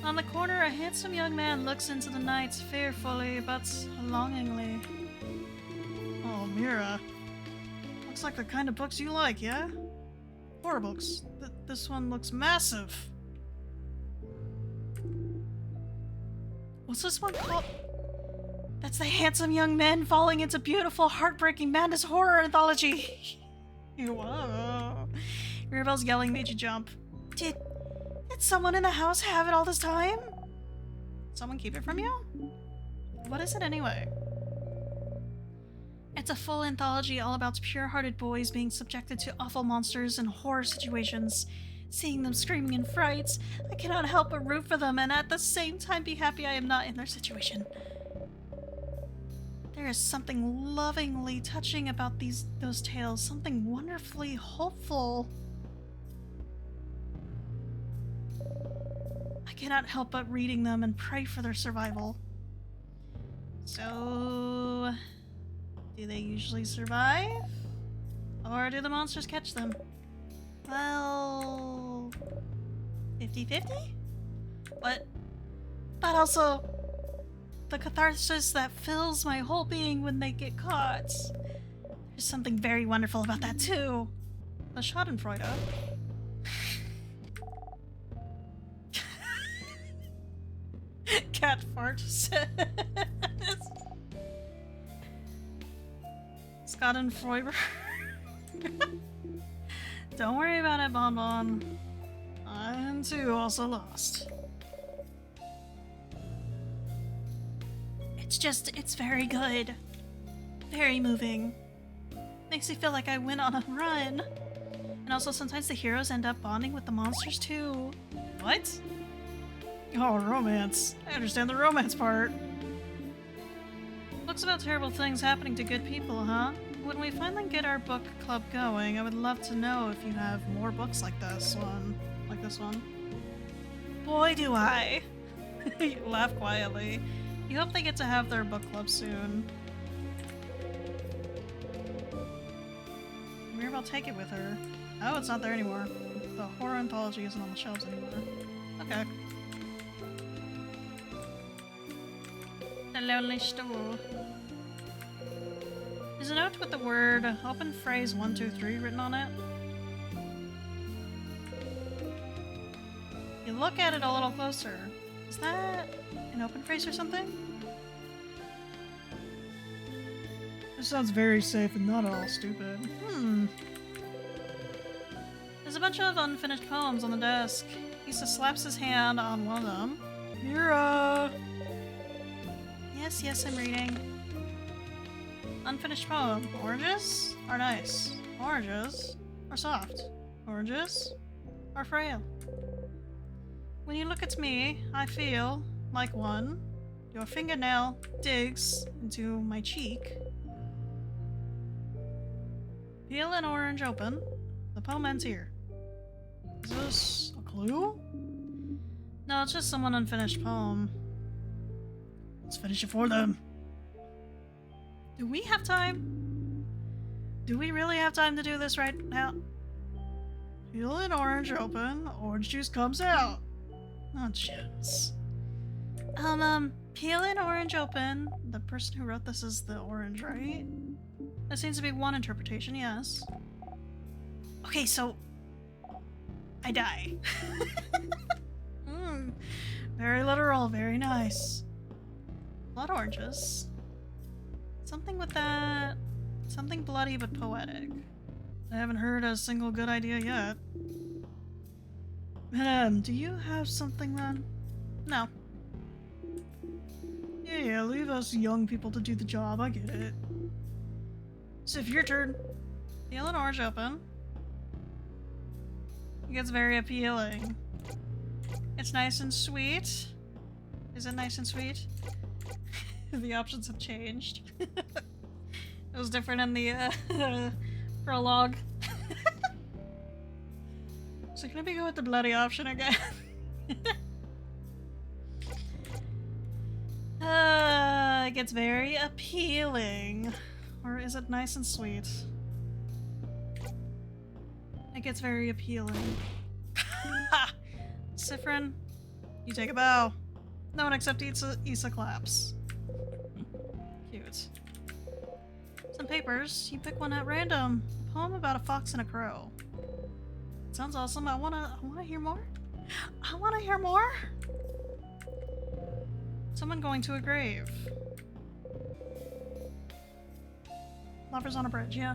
On the corner, a handsome young man looks into the night fearfully but longingly. Oh, Mira. Looks like the kind of books you like, yeah? Horror books. This one looks massive. What's this one called? That's the handsome young man falling into beautiful, heartbreaking madness horror anthology. Whoa. Mirabelle's yelling made you jump. Did someone in the house have it all this time? Someone keep it from you? What is it anyway? It's a full anthology all about pure-hearted boys being subjected to awful monsters and horror situations. Seeing them screaming in frights, I cannot help but root for them and at the same time be happy I am not in their situation. There is something lovingly touching about those tales, something wonderfully hopeful. I cannot help but reading them and pray for their survival. So, do they usually survive? Or do the monsters catch them? Well, 50-50? But also, the catharsis that fills my whole being when they get caught. There's something very wonderful about that too. The Schadenfreude. Cat fart says. Schadenfreude. Don't worry about it, Bon Bon. I'm too also lost. It's very good. Very moving. Makes me feel like I went on a run. And also sometimes the heroes end up bonding with the monsters too. What? Oh, romance. I understand the romance part. Books about terrible things happening to good people, huh? When we finally get our book club going, I would love to know if you have more books like this one. Boy, do I. You laugh quietly. You hope they get to have their book club soon. Mirabelle take it with her. Oh, it's not there anymore. The horror anthology isn't on the shelves anymore. Okay. The lonely stool. There's a note with the word open phrase 123 written on it. You look at it a little closer. Is that an open phrase or something? This sounds very safe and not at all stupid. There's a bunch of unfinished poems on the desk. Issa slaps his hand on one of them. Mira! Yes, I'm reading. Unfinished poem. Oranges are nice. Oranges are soft. Oranges are frail. When you look at me, I feel like one. Your fingernail digs into my cheek. Peel an orange open. The poem ends here. Is this a clue? No, it's just some unfinished poem. Let's finish it for them. Do we have time? Do we really have time to do this right now? Peel an orange open, orange juice comes out. Oh, jeez. Peel an orange open. The person who wrote this is the orange, right? That seems to be one interpretation, yes. Okay, so I die. Very literal, very nice. Blood oranges. Something with that. Something bloody but poetic. I haven't heard a single good idea yet. Madam, do you have something then? No. Yeah, leave us young people to do the job, I get it. So if your turn. Peel an orange open. It gets very appealing. It's nice and sweet. Is it nice and sweet? The options have changed. It was different in the prologue. So can we go with the bloody option again? It gets very appealing. Or is it nice and sweet? It gets very appealing. Frin, you take a bow. No one except Issa claps. Cute. Some papers. You pick one at random. A poem about a fox and a crow. Sounds awesome. I wanna hear more. I wanna hear more. Someone going to a grave. Lovers on a bridge, yeah.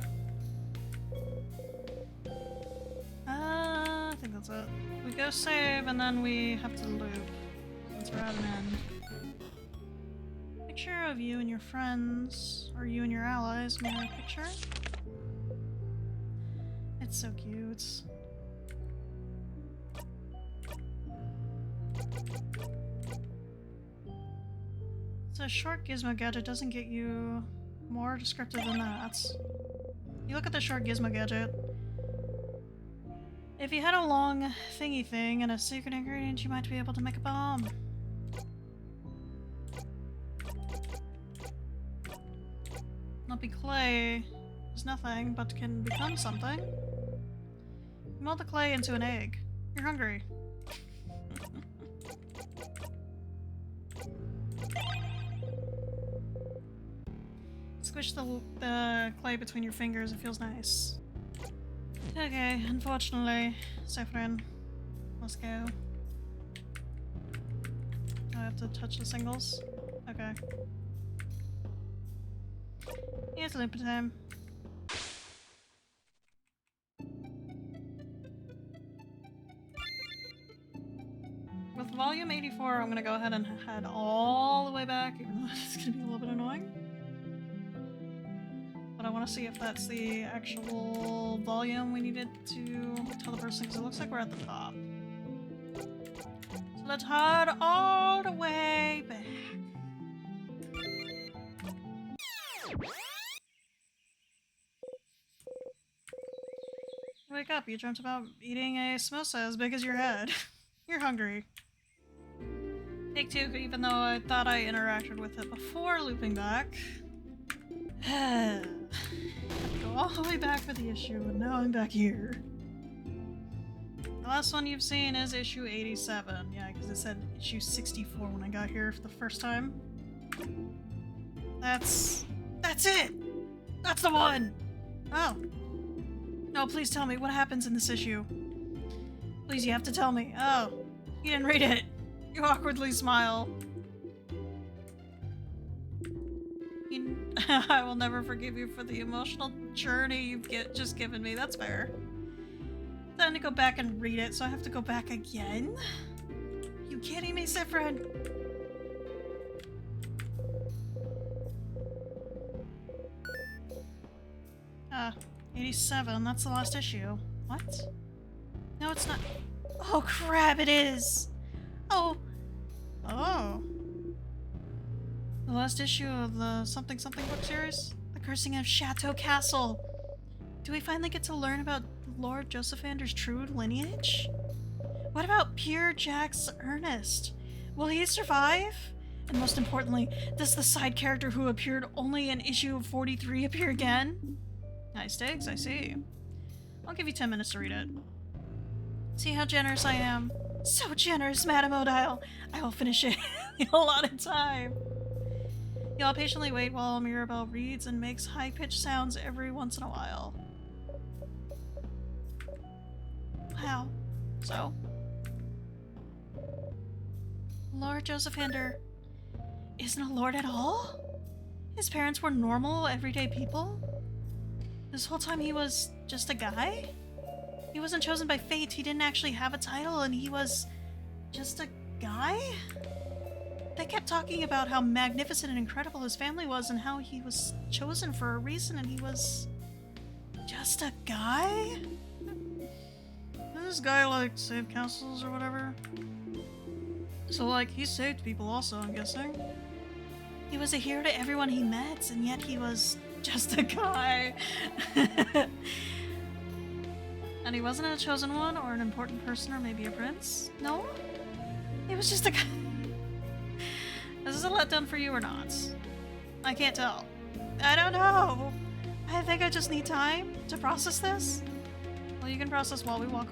I think that's it. We go save and then we have to loop since we're at an end. Picture of you and your friends, or you and your allies. May I picture? It's so cute. So a short gizmo gadget doesn't get you more descriptive than that. You look at the short gizmo gadget. If you had a long thingy thing and a secret ingredient, you might be able to make a bomb. Lumpy clay is nothing, but can become something. You mold the clay into an egg. You're hungry. Squish the clay between your fingers, it feels nice. Okay, unfortunately, Frin, let's go. I have to touch the singles? Okay. Here's loop time. With volume 84, I'm gonna go ahead and head all the way back, even though it's gonna be a little bit annoying. But I want to see if that's the actual volume we needed to tell the person, because it looks like we're at the top. So let's head all the way back. Wake up, you dreamt about eating a samosa as big as your head. You're hungry. Take two, even though I thought I interacted with it before looping back. Go all the way back for the issue, and now I'm back here. The last one you've seen is issue 87. Yeah, because it said issue 64 when I got here for the first time. That's it! That's the one! Oh. No, please tell me what happens in this issue. Please, you have to tell me. Oh, you didn't read it. You awkwardly smile. I will never forgive you for the emotional journey you've just given me. That's fair. Then to go back and read it, so I have to go back again? You kidding me, Frin? 87, that's the last issue. What? No, it's not. Oh crap, it is! Oh. Oh. The last issue of the something something book series? The Cursing of Chateau Castle. Do we finally get to learn about Lord Josephander's true lineage? What about Pierre Jacques Ernest? Will he survive? And most importantly, does the side character who appeared only in issue 43 appear again? High stakes, I see. I'll give you 10 minutes to read it. See how generous I am. So generous, Madame Odile. I will finish it in a lot of time. Y'all patiently wait while Mirabelle reads and makes high-pitched sounds every once in a while. Wow. So? Lord Josephander isn't a lord at all? His parents were normal, everyday people? This whole time he was just a guy? He wasn't chosen by fate, he didn't actually have a title, and he was just a guy? They kept talking about how magnificent and incredible his family was and how he was chosen for a reason and he was just a guy? Does this guy like save castles or whatever? So like he saved people also, I'm guessing. He was a hero to everyone he met and yet he was just a guy. And he wasn't a chosen one or an important person or maybe a prince? No? He was just a guy. Is this a letdown for you or not? I can't tell. I don't know. I think I just need time to process this. Well, you can process while we walk.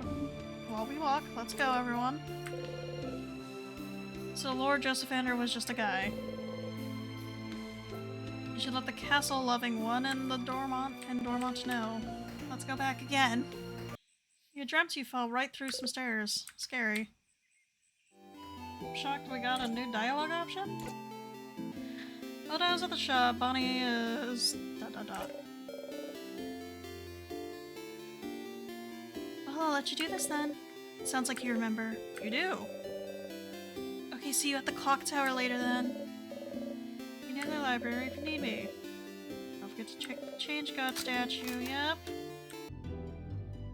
Let's go, everyone. So Lord Josephander was just a guy. You should let the castle-loving one and the Dormont know. Let's go back again. You dreamt you fell right through some stairs. Scary. I'm shocked we got a new dialogue option. While I was at the shop, Bonnie is... Well, I'll let you do this then. Sounds like you remember. You do? Okay, see you at the clock tower later then. You know the library if you need me. Don't forget to check the change god statue, yep.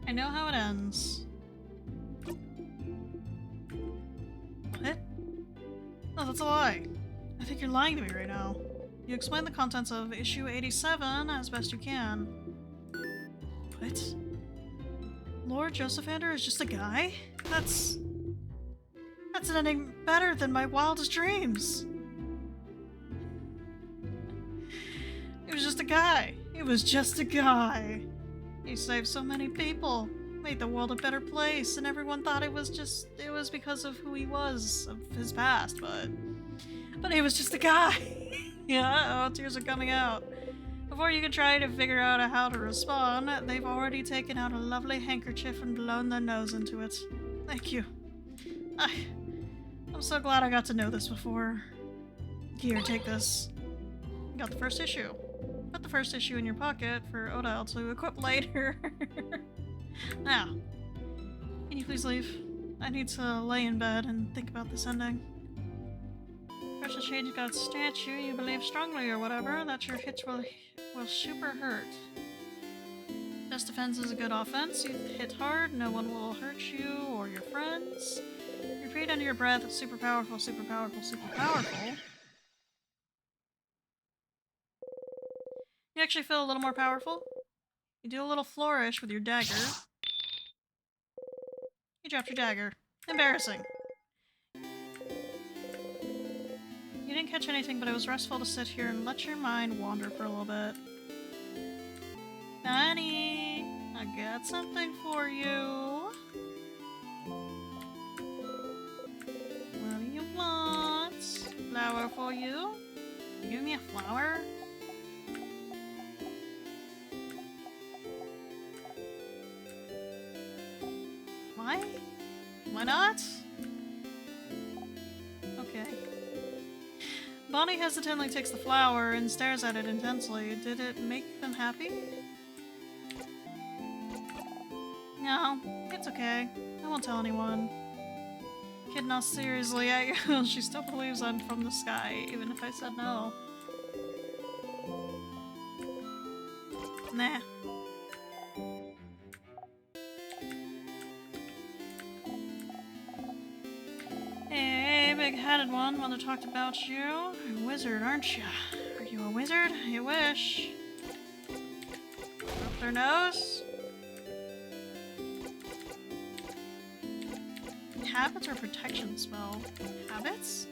I know how it ends. What? Oh, that's a lie. I think you're lying to me right now. You explain the contents of issue 87 as best you can. What? Lord Josephander is just a guy? That's an ending better than my wildest dreams. He was just a guy. He was just a guy. He saved so many people, made the world a better place, and everyone thought it was because of who he was, of his past, but he was just a guy. Yeah, oh, tears are coming out. Before you can try to figure out how to respond, they've already taken out a lovely handkerchief and blown their nose into it. Thank you. I'm so glad I got to know this before. Here, take this. You got the first issue. Put the first issue in your pocket for Odile to equip later. Now, can you please leave? I need to lay in bed and think about this ending. Precious Shade got statue, you believe strongly or whatever, that your hits will super hurt. Best defense is a good offense. You hit hard, no one will hurt you or your friends. You repeat under your breath, super powerful, super powerful, super powerful. You actually feel a little more powerful. You do a little flourish with your dagger. You dropped your dagger. Embarrassing. You didn't catch anything, but it was restful to sit here and let your mind wander for a little bit. Honey, I got something for you. What do you want? Flower for you? You give me a flower? Why? Why not? Okay. Bonnie hesitantly takes the flower and stares at it intensely. Did it make them happy? No, it's okay. I won't tell anyone. Kid, not seriously, she still believes I'm from the sky, even if I said no. Nah. Hey, big-headed one, mother talked about you. You're a wizard, aren't you? Are you a wizard? You wish. Up their nose? Habits or protection spell? Habits?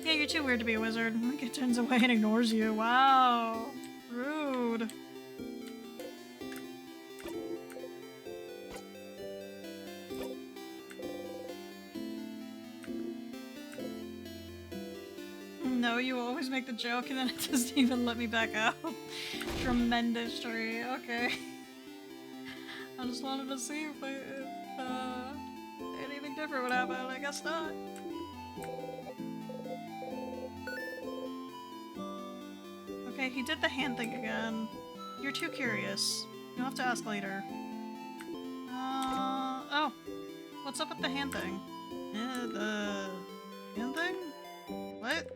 Yeah, you're too weird to be a wizard. It turns away and ignores you. Wow. Rude. No, you always make the joke and then it doesn't even let me back out. Tremendous tree. Okay. I just wanted to see if different would happen. I guess not. Okay, he did the hand thing again. You're too curious. You'll have to ask later. Oh. What's up with the hand thing? The hand thing? What?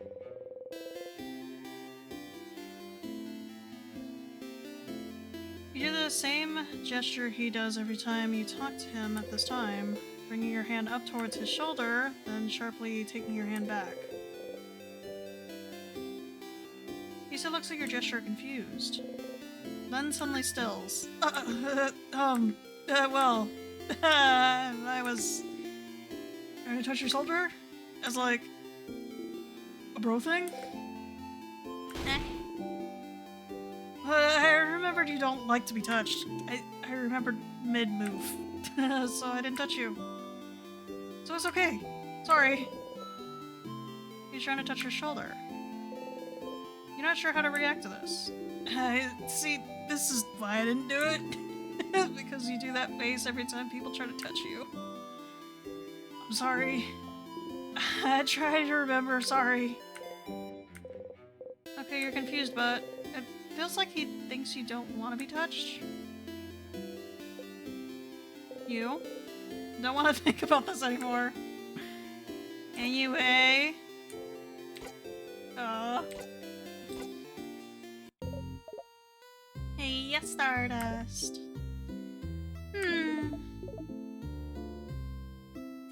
You do the same gesture he does every time you talk to him at this time, bringing your hand up towards his shoulder, then sharply taking your hand back. He still looks like your gesture confused. Then suddenly stills. Well, I was trying to touch your shoulder as like a bro thing. I remembered you don't like to be touched. I remembered mid-move, so I didn't touch you. So it's okay. Sorry. He's trying to touch your shoulder. You're not sure how to react to this. See, this is why I didn't do it. Because you do that face every time people try to touch you. I'm sorry. I try to remember, sorry. Okay, you're confused, but it feels like he thinks you don't want to be touched. You don't want to think about this anymore. Anyway. Hey, yes, Stardust.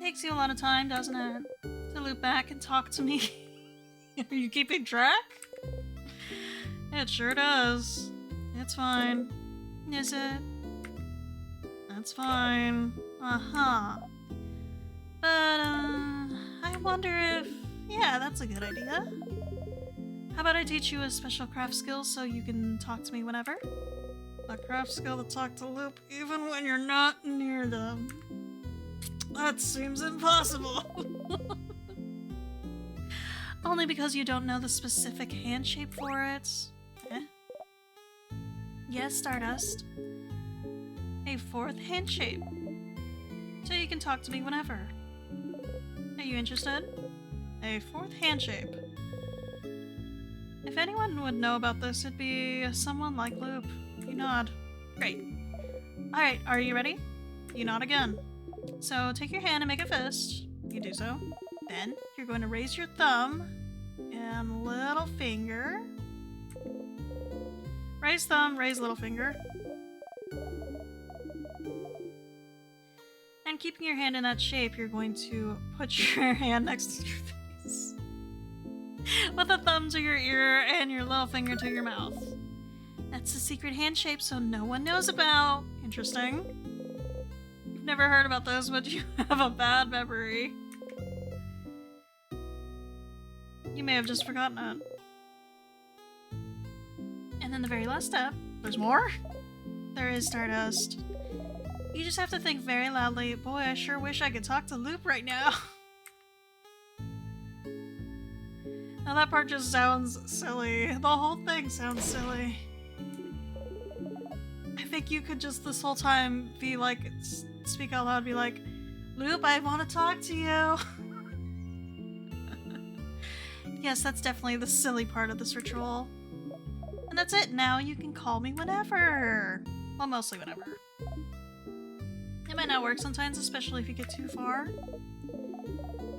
Takes you a lot of time, doesn't it? To loop back and talk to me. Are you keeping track? It sure does. It's fine. Is it? That's fine. Uh-huh. But, I wonder if... Yeah, that's a good idea. How about I teach you a special craft skill so you can talk to me whenever? A craft skill to talk to Loop even when you're not near them. That seems impossible. Only because you don't know the specific hand shape for it. Eh? Yes, Stardust. A fourth hand shape. So you can talk to me whenever. Are you interested? A fourth hand shape. If anyone would know about this, it'd be someone like Loop. You nod. Great. Alright, are you ready? You nod again. So take your hand and make a fist. You do so. Then you're going to raise your thumb and little finger. Raise thumb, raise little finger. And keeping your hand in that shape, you're going to put your hand next to your face. With the thumb to your ear and your little finger to your mouth. That's the secret hand shape so no one knows about. Interesting. You've never heard about this, but you have a bad memory. You may have just forgotten it. And then the very last step. There's more? There is, Stardust. You just have to think very loudly, boy, I sure wish I could talk to Loop right now. Now that part just sounds silly. The whole thing sounds silly. I think you could just this whole time be like, speak out loud, be like, Loop, I want to talk to you. Yes, that's definitely the silly part of this ritual. And that's it, now you can call me whenever. Well, mostly whenever. It might not work sometimes, especially if you get too far.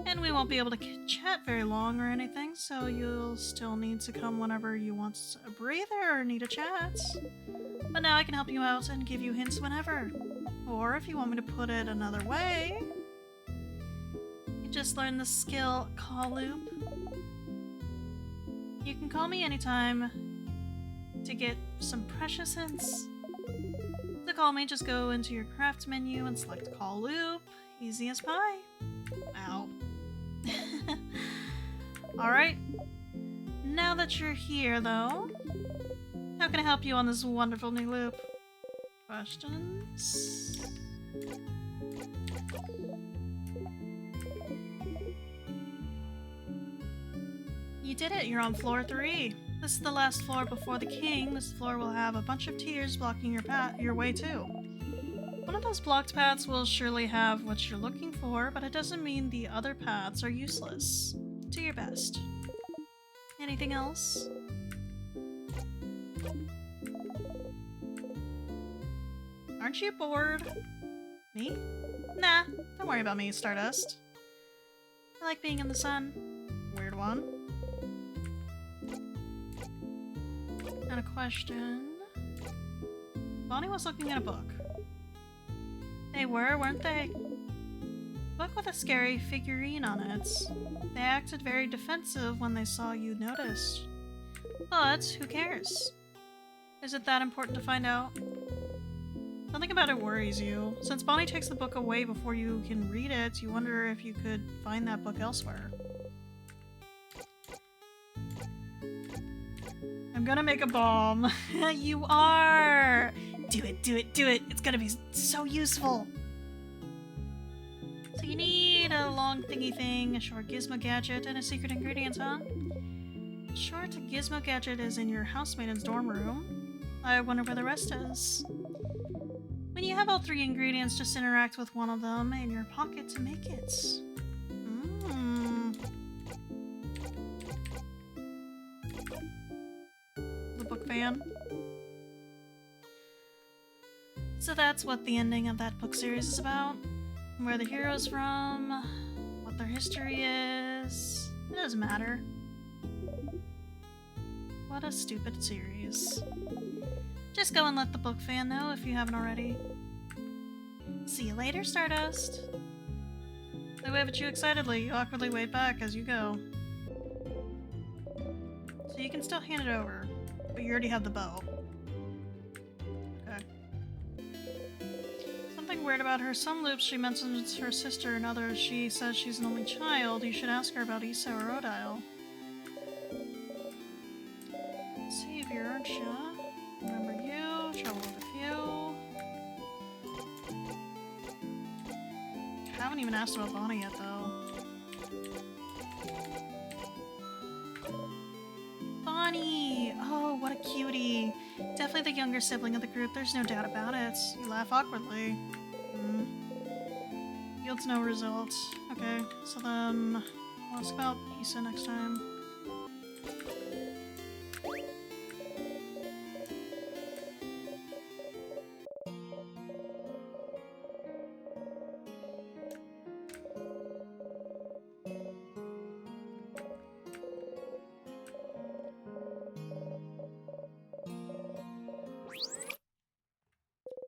And we won't be able to chat very long or anything, so you'll still need to come whenever you want a breather or need a chat. But now I can help you out and give you hints whenever. Or if you want me to put it another way, you just learned the skill Call Loop. You can call me anytime to get some precious hints. To call me, just go into your craft menu and select Call Loop. Easy as pie. Ow. Alright. Now that you're here, though, how can I help you on this wonderful new loop? Questions? You did it! You're on floor 3. This is the last floor before the king. This floor will have a bunch of tiers blocking your way too. One of of those blocked paths will surely have what you're looking for, but it doesn't mean the other paths are useless. Do your best. Anything else? Aren't you bored? Me? Nah, don't worry about me, Stardust. I like being in the sun. Weird one. Got a question. Bonnie was looking at a book. They were, weren't they? Book with a scary figurine on it. They acted very defensive when they saw you noticed. But who cares? Is it that important to find out? Something about it worries you. Since Bonnie takes the book away before you can read it, you wonder if you could find that book elsewhere. I'm gonna make a bomb. You are! Do it, do it, do it! It's gonna be so useful! So you need a long thingy thing, a short gizmo gadget, and a secret ingredient, huh? Short gizmo gadget is in your housemaiden's dorm room. I wonder where the rest is. When you have all three ingredients, just interact with one of them in your pocket to make it. The book fan. So that's what the ending of that book series is about. Where the hero's from, what their history is. It doesn't matter. What a stupid series. Just go and let the book fan know if you haven't already. See you later, Stardust. They wave at you excitedly. You awkwardly wave back as you go. So you can still hand it over, but you already have the bow. Okay. Something weird about her. Some loops she mentions her sister, and others she says she's an only child. You should ask her about Issa or Odile. Savior, aren't you? Remember you, travel with a few. Haven't even asked about Bonnie yet, though. Bonnie! Oh, what a cutie. Definitely the younger sibling of the group, there's no doubt about it. You laugh awkwardly. Yields no result. Okay, so then we'll ask about Issa next time.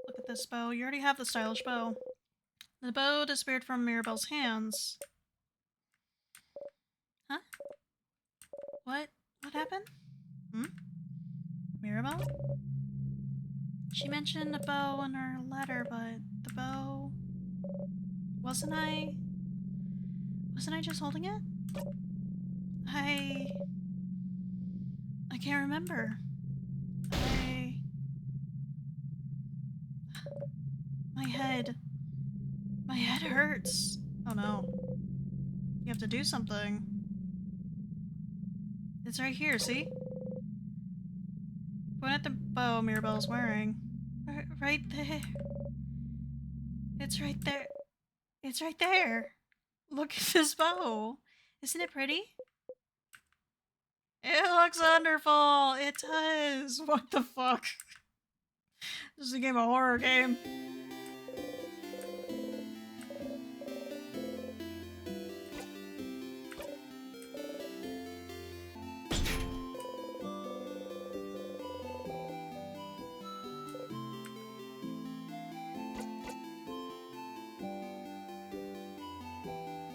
Look at this bow. You already have the stylish bow. The bow disappeared from Mirabelle's hands. Huh? What? What happened? Mirabelle? She mentioned a bow in her letter, but the bow... Wasn't I just holding it? I can't remember. My head hurts. Oh no. You have to do something. It's right here, see? Point at the bow Mirabelle's wearing. Right there. It's right there. It's right there. Look at this bow. Isn't it pretty? It looks wonderful. It does. What the fuck? This is a game of horror game.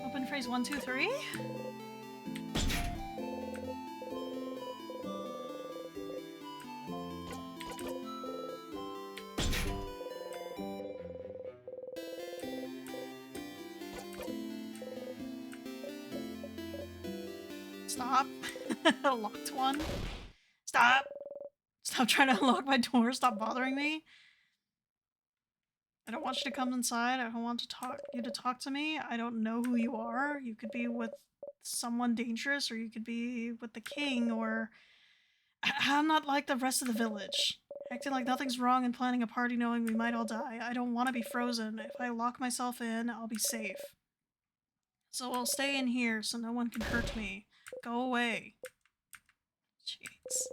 Open phrase 1, 2, 3. Stop. Locked one. Stop. Stop trying to unlock my door. Stop bothering me. I don't want you to come inside. I don't want you to talk to me. I don't know who you are. You could be with someone dangerous, or you could be with the king, or... I'm not like the rest of the village. Acting like nothing's wrong and planning a party knowing we might all die. I don't want to be frozen. If I lock myself in, I'll be safe. So I'll stay in here so no one can hurt me. Go away. Jeez.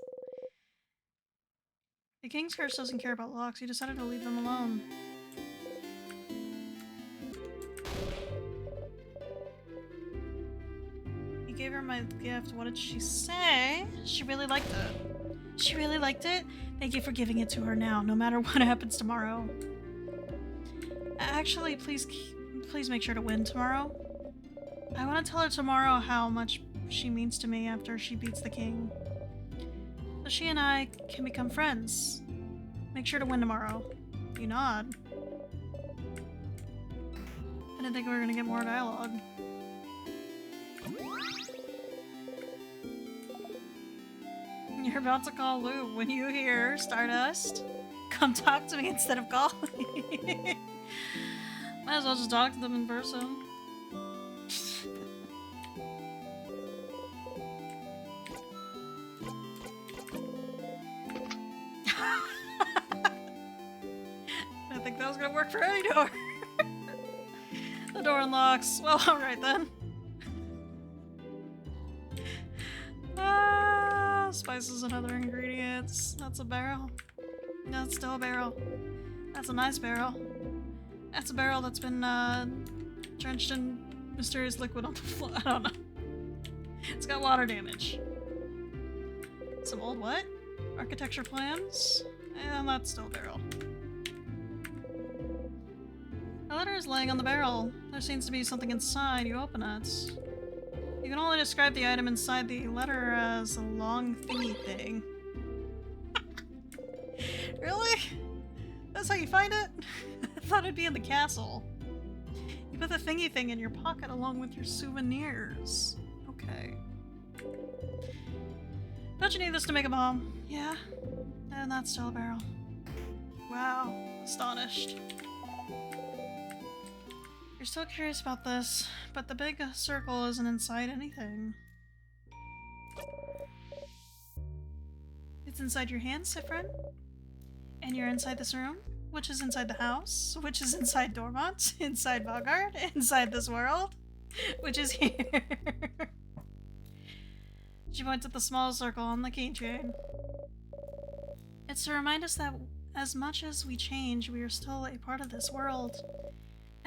The King's Curse doesn't care about locks. He decided to leave them alone. He gave her my gift. What did she say? She really liked it. She really liked it? Thank you for giving it to her now, no matter what happens tomorrow. Actually, please make sure to win tomorrow. I want to tell her tomorrow how much she means to me after she beats the king. So she and I can become friends. Make sure to win tomorrow. You nod. I didn't think we were gonna get more dialogue. You're about to call Lou. When you hear Stardust, come talk to me instead of calling. Might as well just talk to them in person. I think that was gonna work for any door. The door unlocks. Well, alright then. Spices and other ingredients. That's a barrel. That's still a barrel. That's a nice barrel. That's a barrel that's been drenched in mysterious liquid on the floor. I don't know. It's got water damage. Some old what? Architecture plans? And that's still a barrel. A letter is laying on the barrel. There seems to be something inside. You open it. You can only describe the item inside the letter as a long thingy thing. Really? That's how you find it? I thought it'd be in the castle. You put the thingy thing in your pocket along with your souvenirs. Okay. Don't you need this to make a bomb? Yeah. And that's still a barrel. Wow. Astonished. You're still curious about this, but the big circle isn't inside anything. It's inside your hands, Frin. And you're inside this room, which is inside the house, which is inside Dormont, inside Bogart, inside this world, which is here. She points at the small circle on the keychain. It's to remind us that as much as we change, we are still a part of this world.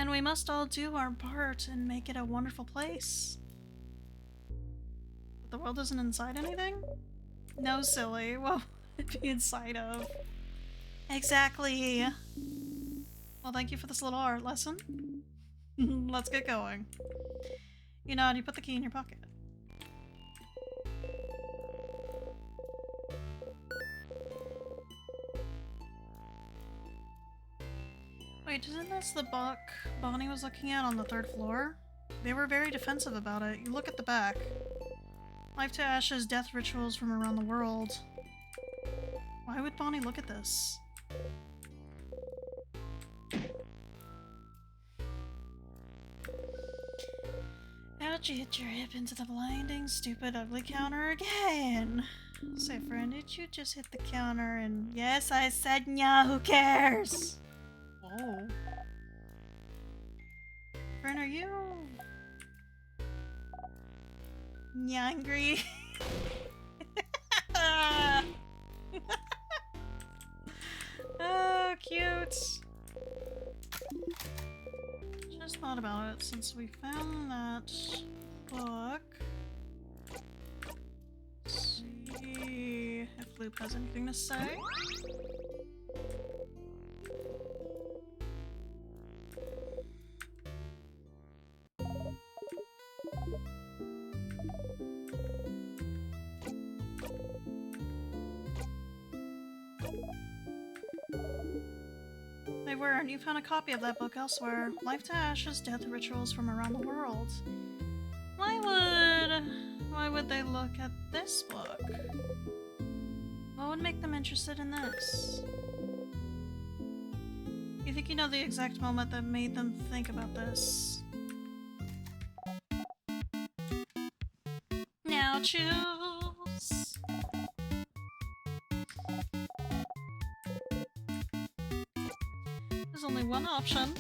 And we must all do our part and make it a wonderful place. But the world isn't inside anything? No, silly. What would it be inside of? Exactly. Well, thank you for this little art lesson. Let's get going. You know, and you put the key in your pocket. Wait, isn't this the book Bonnie was looking at on the 3rd floor? They were very defensive about it. You look at the back. Life to Ashes, death rituals from around the world. Why would Bonnie look at this? How'd you hit your hip into the blinding, stupid, ugly counter again? Say, friend, did you just hit the counter and... Yes, I said nya, who cares? Whoa. Frin, are you... angry? Oh, cute. Just thought about it since we found that book. Let's see if Loop has anything to say. They were, and you found a copy of that book elsewhere. Life to Ashes, Death Rituals from Around the World. Why would they look at this book? What would make them interested in this? You think you know the exact moment that made them think about this? Now choose! one option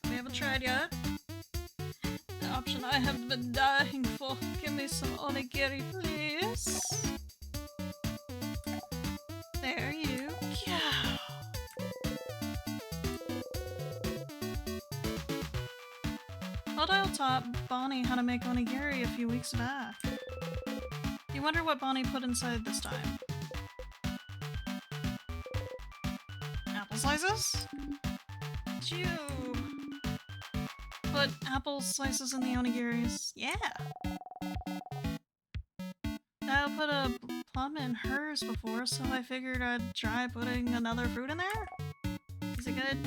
we haven't tried yet. The option I have been dying for. Give me some onigiri, please. There you go. Odile taught Bonnie how to make onigiri a few weeks back. You wonder what Bonnie put inside this time. Apple slices? Did you put apple slices in the onigiris? Yeah! I put a plum in hers before, so I figured I'd try putting another fruit in there? Is it good?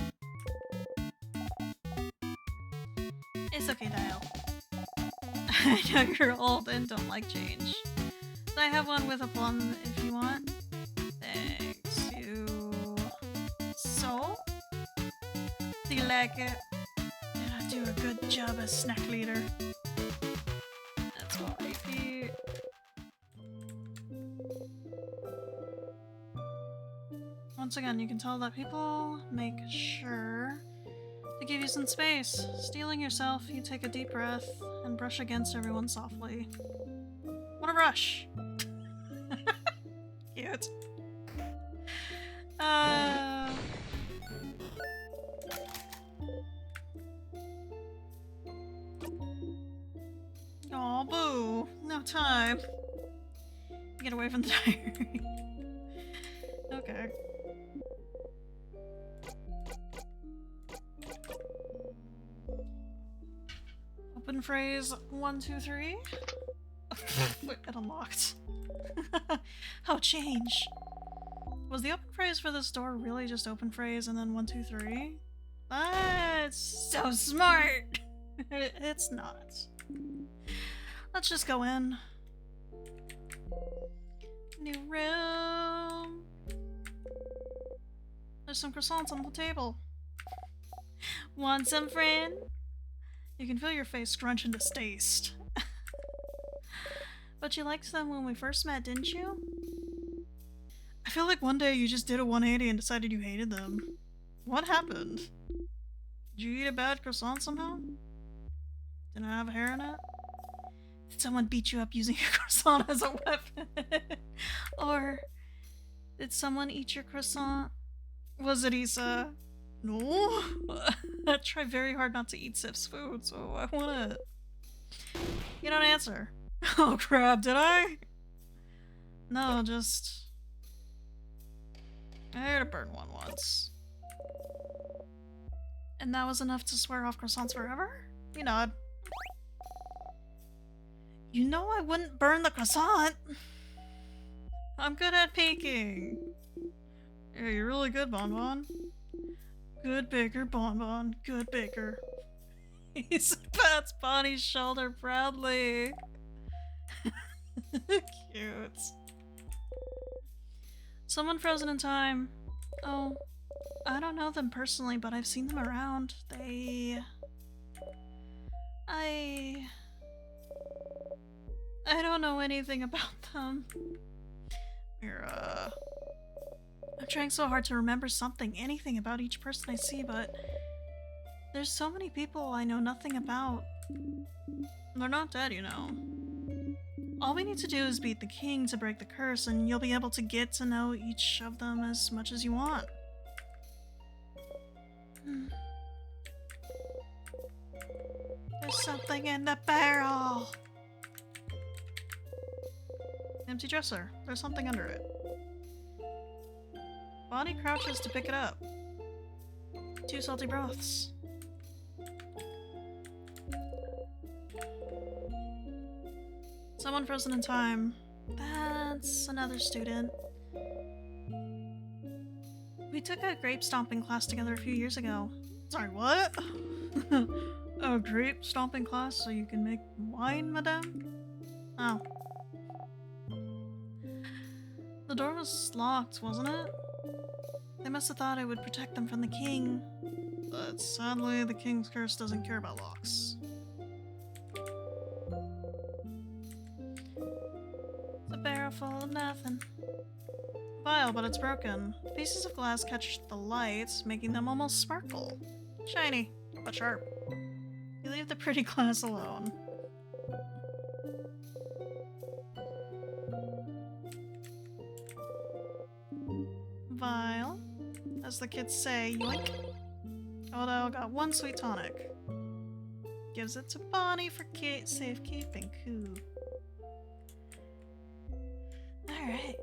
It's okay, Dial. I know you're old and don't like change. So I have one with a plum if you want. Thanks, you. So? Do you like it? Did I do a good job as snack leader? That's all repeat. Once again, you can tell that people make sure to give you some space. Stealing yourself, you take a deep breath and brush against everyone softly. What a rush! Cute. Oh, boo! No time. Get away from the diary. Okay. Open phrase 1, 2, 3. Wait, it unlocked. Oh, change. Was the open phrase for this door really just open phrase and then 1, 2, 3? That's so smart! It's not. Let's just go in. New room. There's some croissants on the table. Want some, Frin? You can feel your face scrunch into taste. But you liked them when we first met, didn't you? I feel like one day you just did a 180 and decided you hated them. What happened? Did you eat a bad croissant somehow? Did I have hair in it? Did someone beat you up using your croissant as a weapon? Or did someone eat your croissant? Was it Issa? No? I try very hard not to eat Sif's food, so I wanna... You don't answer. Oh crap, did I? No, just... I had to burn one once. And that was enough to swear off croissants forever? You nod. You know I wouldn't burn the croissant! I'm good at baking. Yeah, you're really good, Bonbon. Good baker, Bonbon. Good baker. He pats Bonnie's shoulder proudly. Cute. Someone frozen in time. Oh, I don't know them personally, but I've seen them around. I don't know anything about them. I'm trying so hard to remember anything about each person I see, but there's so many people I know nothing about. They're not dead, you know. All we need to do is beat the king to break the curse, and you'll be able to get to know each of them as much as you want. There's something in the barrel! Empty dresser. There's something under it. Bonnie crouches to pick it up. 2 salty broths. Someone frozen in time. That's another student. We took a grape stomping class together a few years ago. Sorry, what? A grape stomping class so you can make wine, madame? Oh. The door was locked, wasn't it? They must have thought it would protect them from the king. But sadly, the king's curse doesn't care about locks. It's a barrel full of nothing. Vile, but it's broken. Pieces of glass catch the light, making them almost sparkle. Shiny, but sharp. You leave the pretty class alone. Vile. As the kids say, yoink. Odo got one sweet tonic. Gives it to Bonnie for safekeeping. Cool. Alright.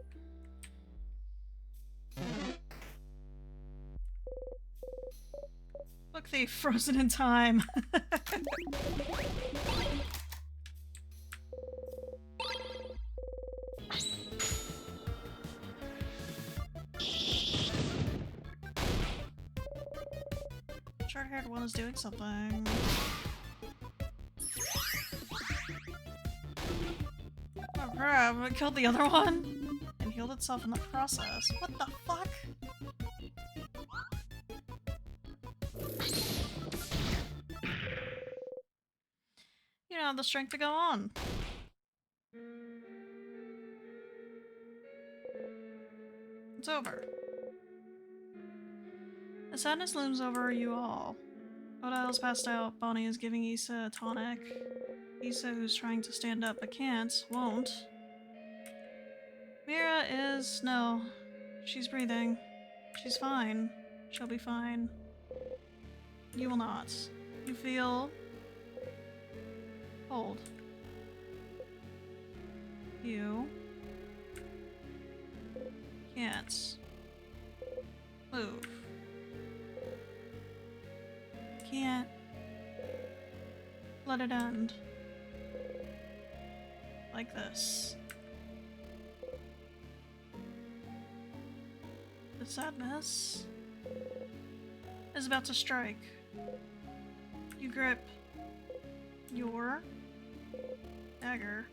Book thief, frozen in time. Short-haired one is doing something. Oh crap, it killed the other one and healed itself in the process. What the fuck? You don't have the strength to go on. It's over. The sadness looms over you all. Odile's passed out, Bonnie is giving Issa a tonic. Issa, who's trying to stand up but can't, won't. Mira is... no. She's breathing. She's fine. She'll be fine. You will not. You feel... cold. You... can't... move. Can't... let it end. Like this. The sadness is about to strike. You grip your dagger,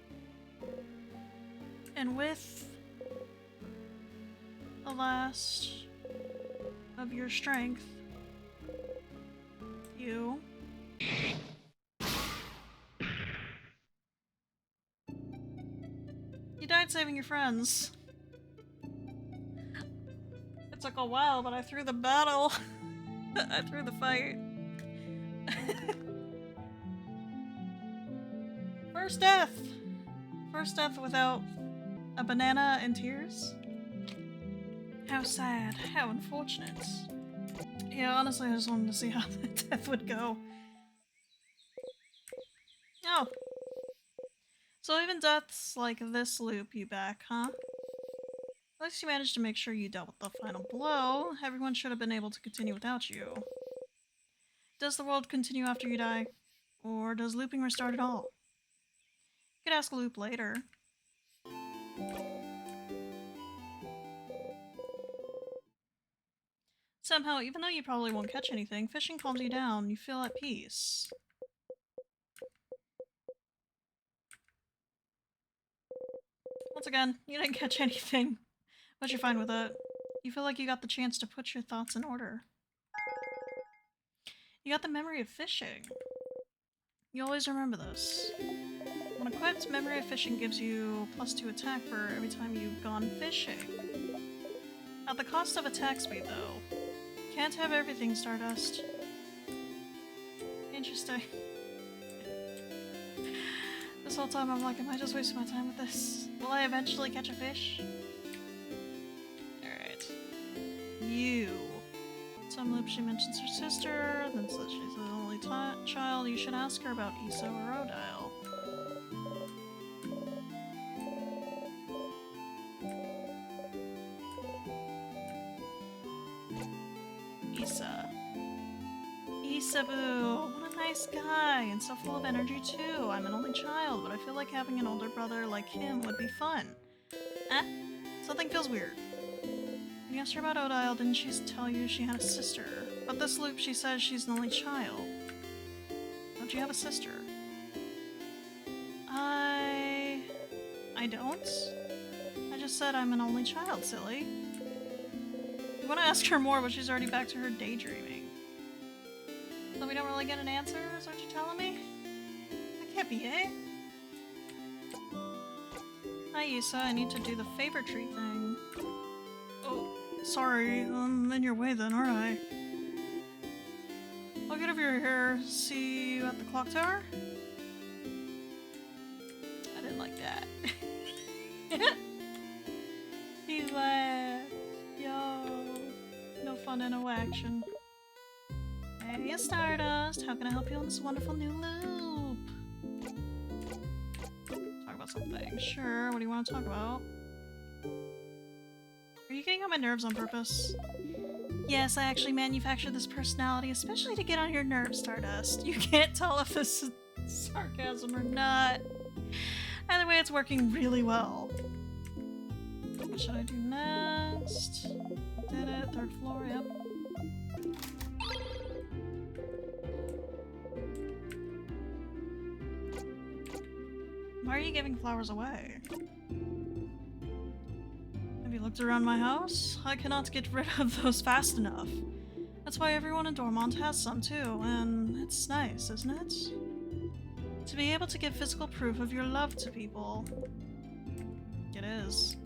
and with the last of your strength, you died saving your friends. It took a while, but I threw the battle. I threw the fight. First death! First death without a banana and tears? How sad. How unfortunate. Yeah, honestly, I just wanted to see how the death would go. Oh. So even deaths like this loop you back, huh? At least you managed to make sure you dealt with the final blow. Everyone should have been able to continue without you. Does the world continue after you die? Or does looping restart at all? You could ask Loop later. Somehow, even though you probably won't catch anything, fishing calms you down. You feel at peace. Once again, you didn't catch anything, but you're fine with it. You feel like you got the chance to put your thoughts in order. You got the memory of fishing. You always remember this. When equipped, memory of fishing gives you +2 attack for every time you've gone fishing. At the cost of attack speed, though. Can't have everything, Stardust. Interesting. This whole time I'm like, am I just wasting my time with this? Will I eventually catch a fish? Alright. You. Some loop she mentions her sister, then says she's the only child. You should ask her about Issa or Odile. Issa. Issa-boo! What a nice guy, and so full of energy too. I'm an only child, but I feel like having an older brother like him would be fun. Eh? Something feels weird. When you asked her about Odile, didn't she tell you she had a sister? But this loop she says she's an only child. Don't you have a sister? I don't? I just said I'm an only child, silly. You want to ask her more, but she's already back to her daydreaming. So we don't really get an answer, is what you're telling me? That can't be it. Hi, Issa, I need to do the favor tree thing. Oh, sorry, I'm in your way then, aren't I? you're here. See you at the clock tower? I didn't like that. He laughed. Yo. No fun in no action. Hey, Stardust. How can I help you on this wonderful new loop? Talk about something. Sure. What do you want to talk about? Are you getting on my nerves on purpose? Yes, I actually manufactured this personality especially to get on your nerves, Stardust. You can't tell if this is sarcasm or not. Either way, it's working really well. What should I do next? Did it. 3rd floor, yep. Why are you giving flowers away? Have you looked around my house? I cannot get rid of those fast enough. That's why everyone in Dormont has some too, and it's nice, isn't it? To be able to give physical proof of your love to people. It is.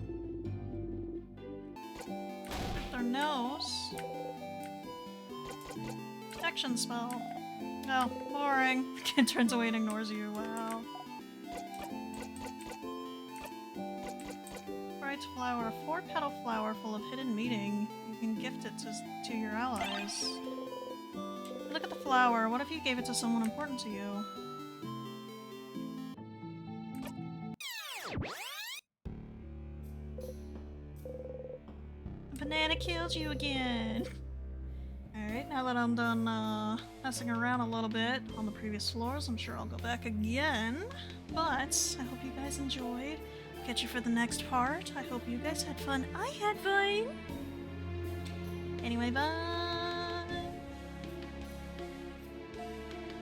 Their nose. Protection spell. No, boring. Kid turns away and ignores you. Wow. Bright flower, a 4-petal flower full of hidden meaning. You can gift it to your allies. Look at the flower. What if you gave it to someone important to you? The banana killed you again. Alright, now that I'm done messing around a little bit on the previous floors, I'm sure I'll go back again. But I hope you guys enjoyed. Catch you for the next part. I hope you guys had fun. I had fun! Anyway, bye!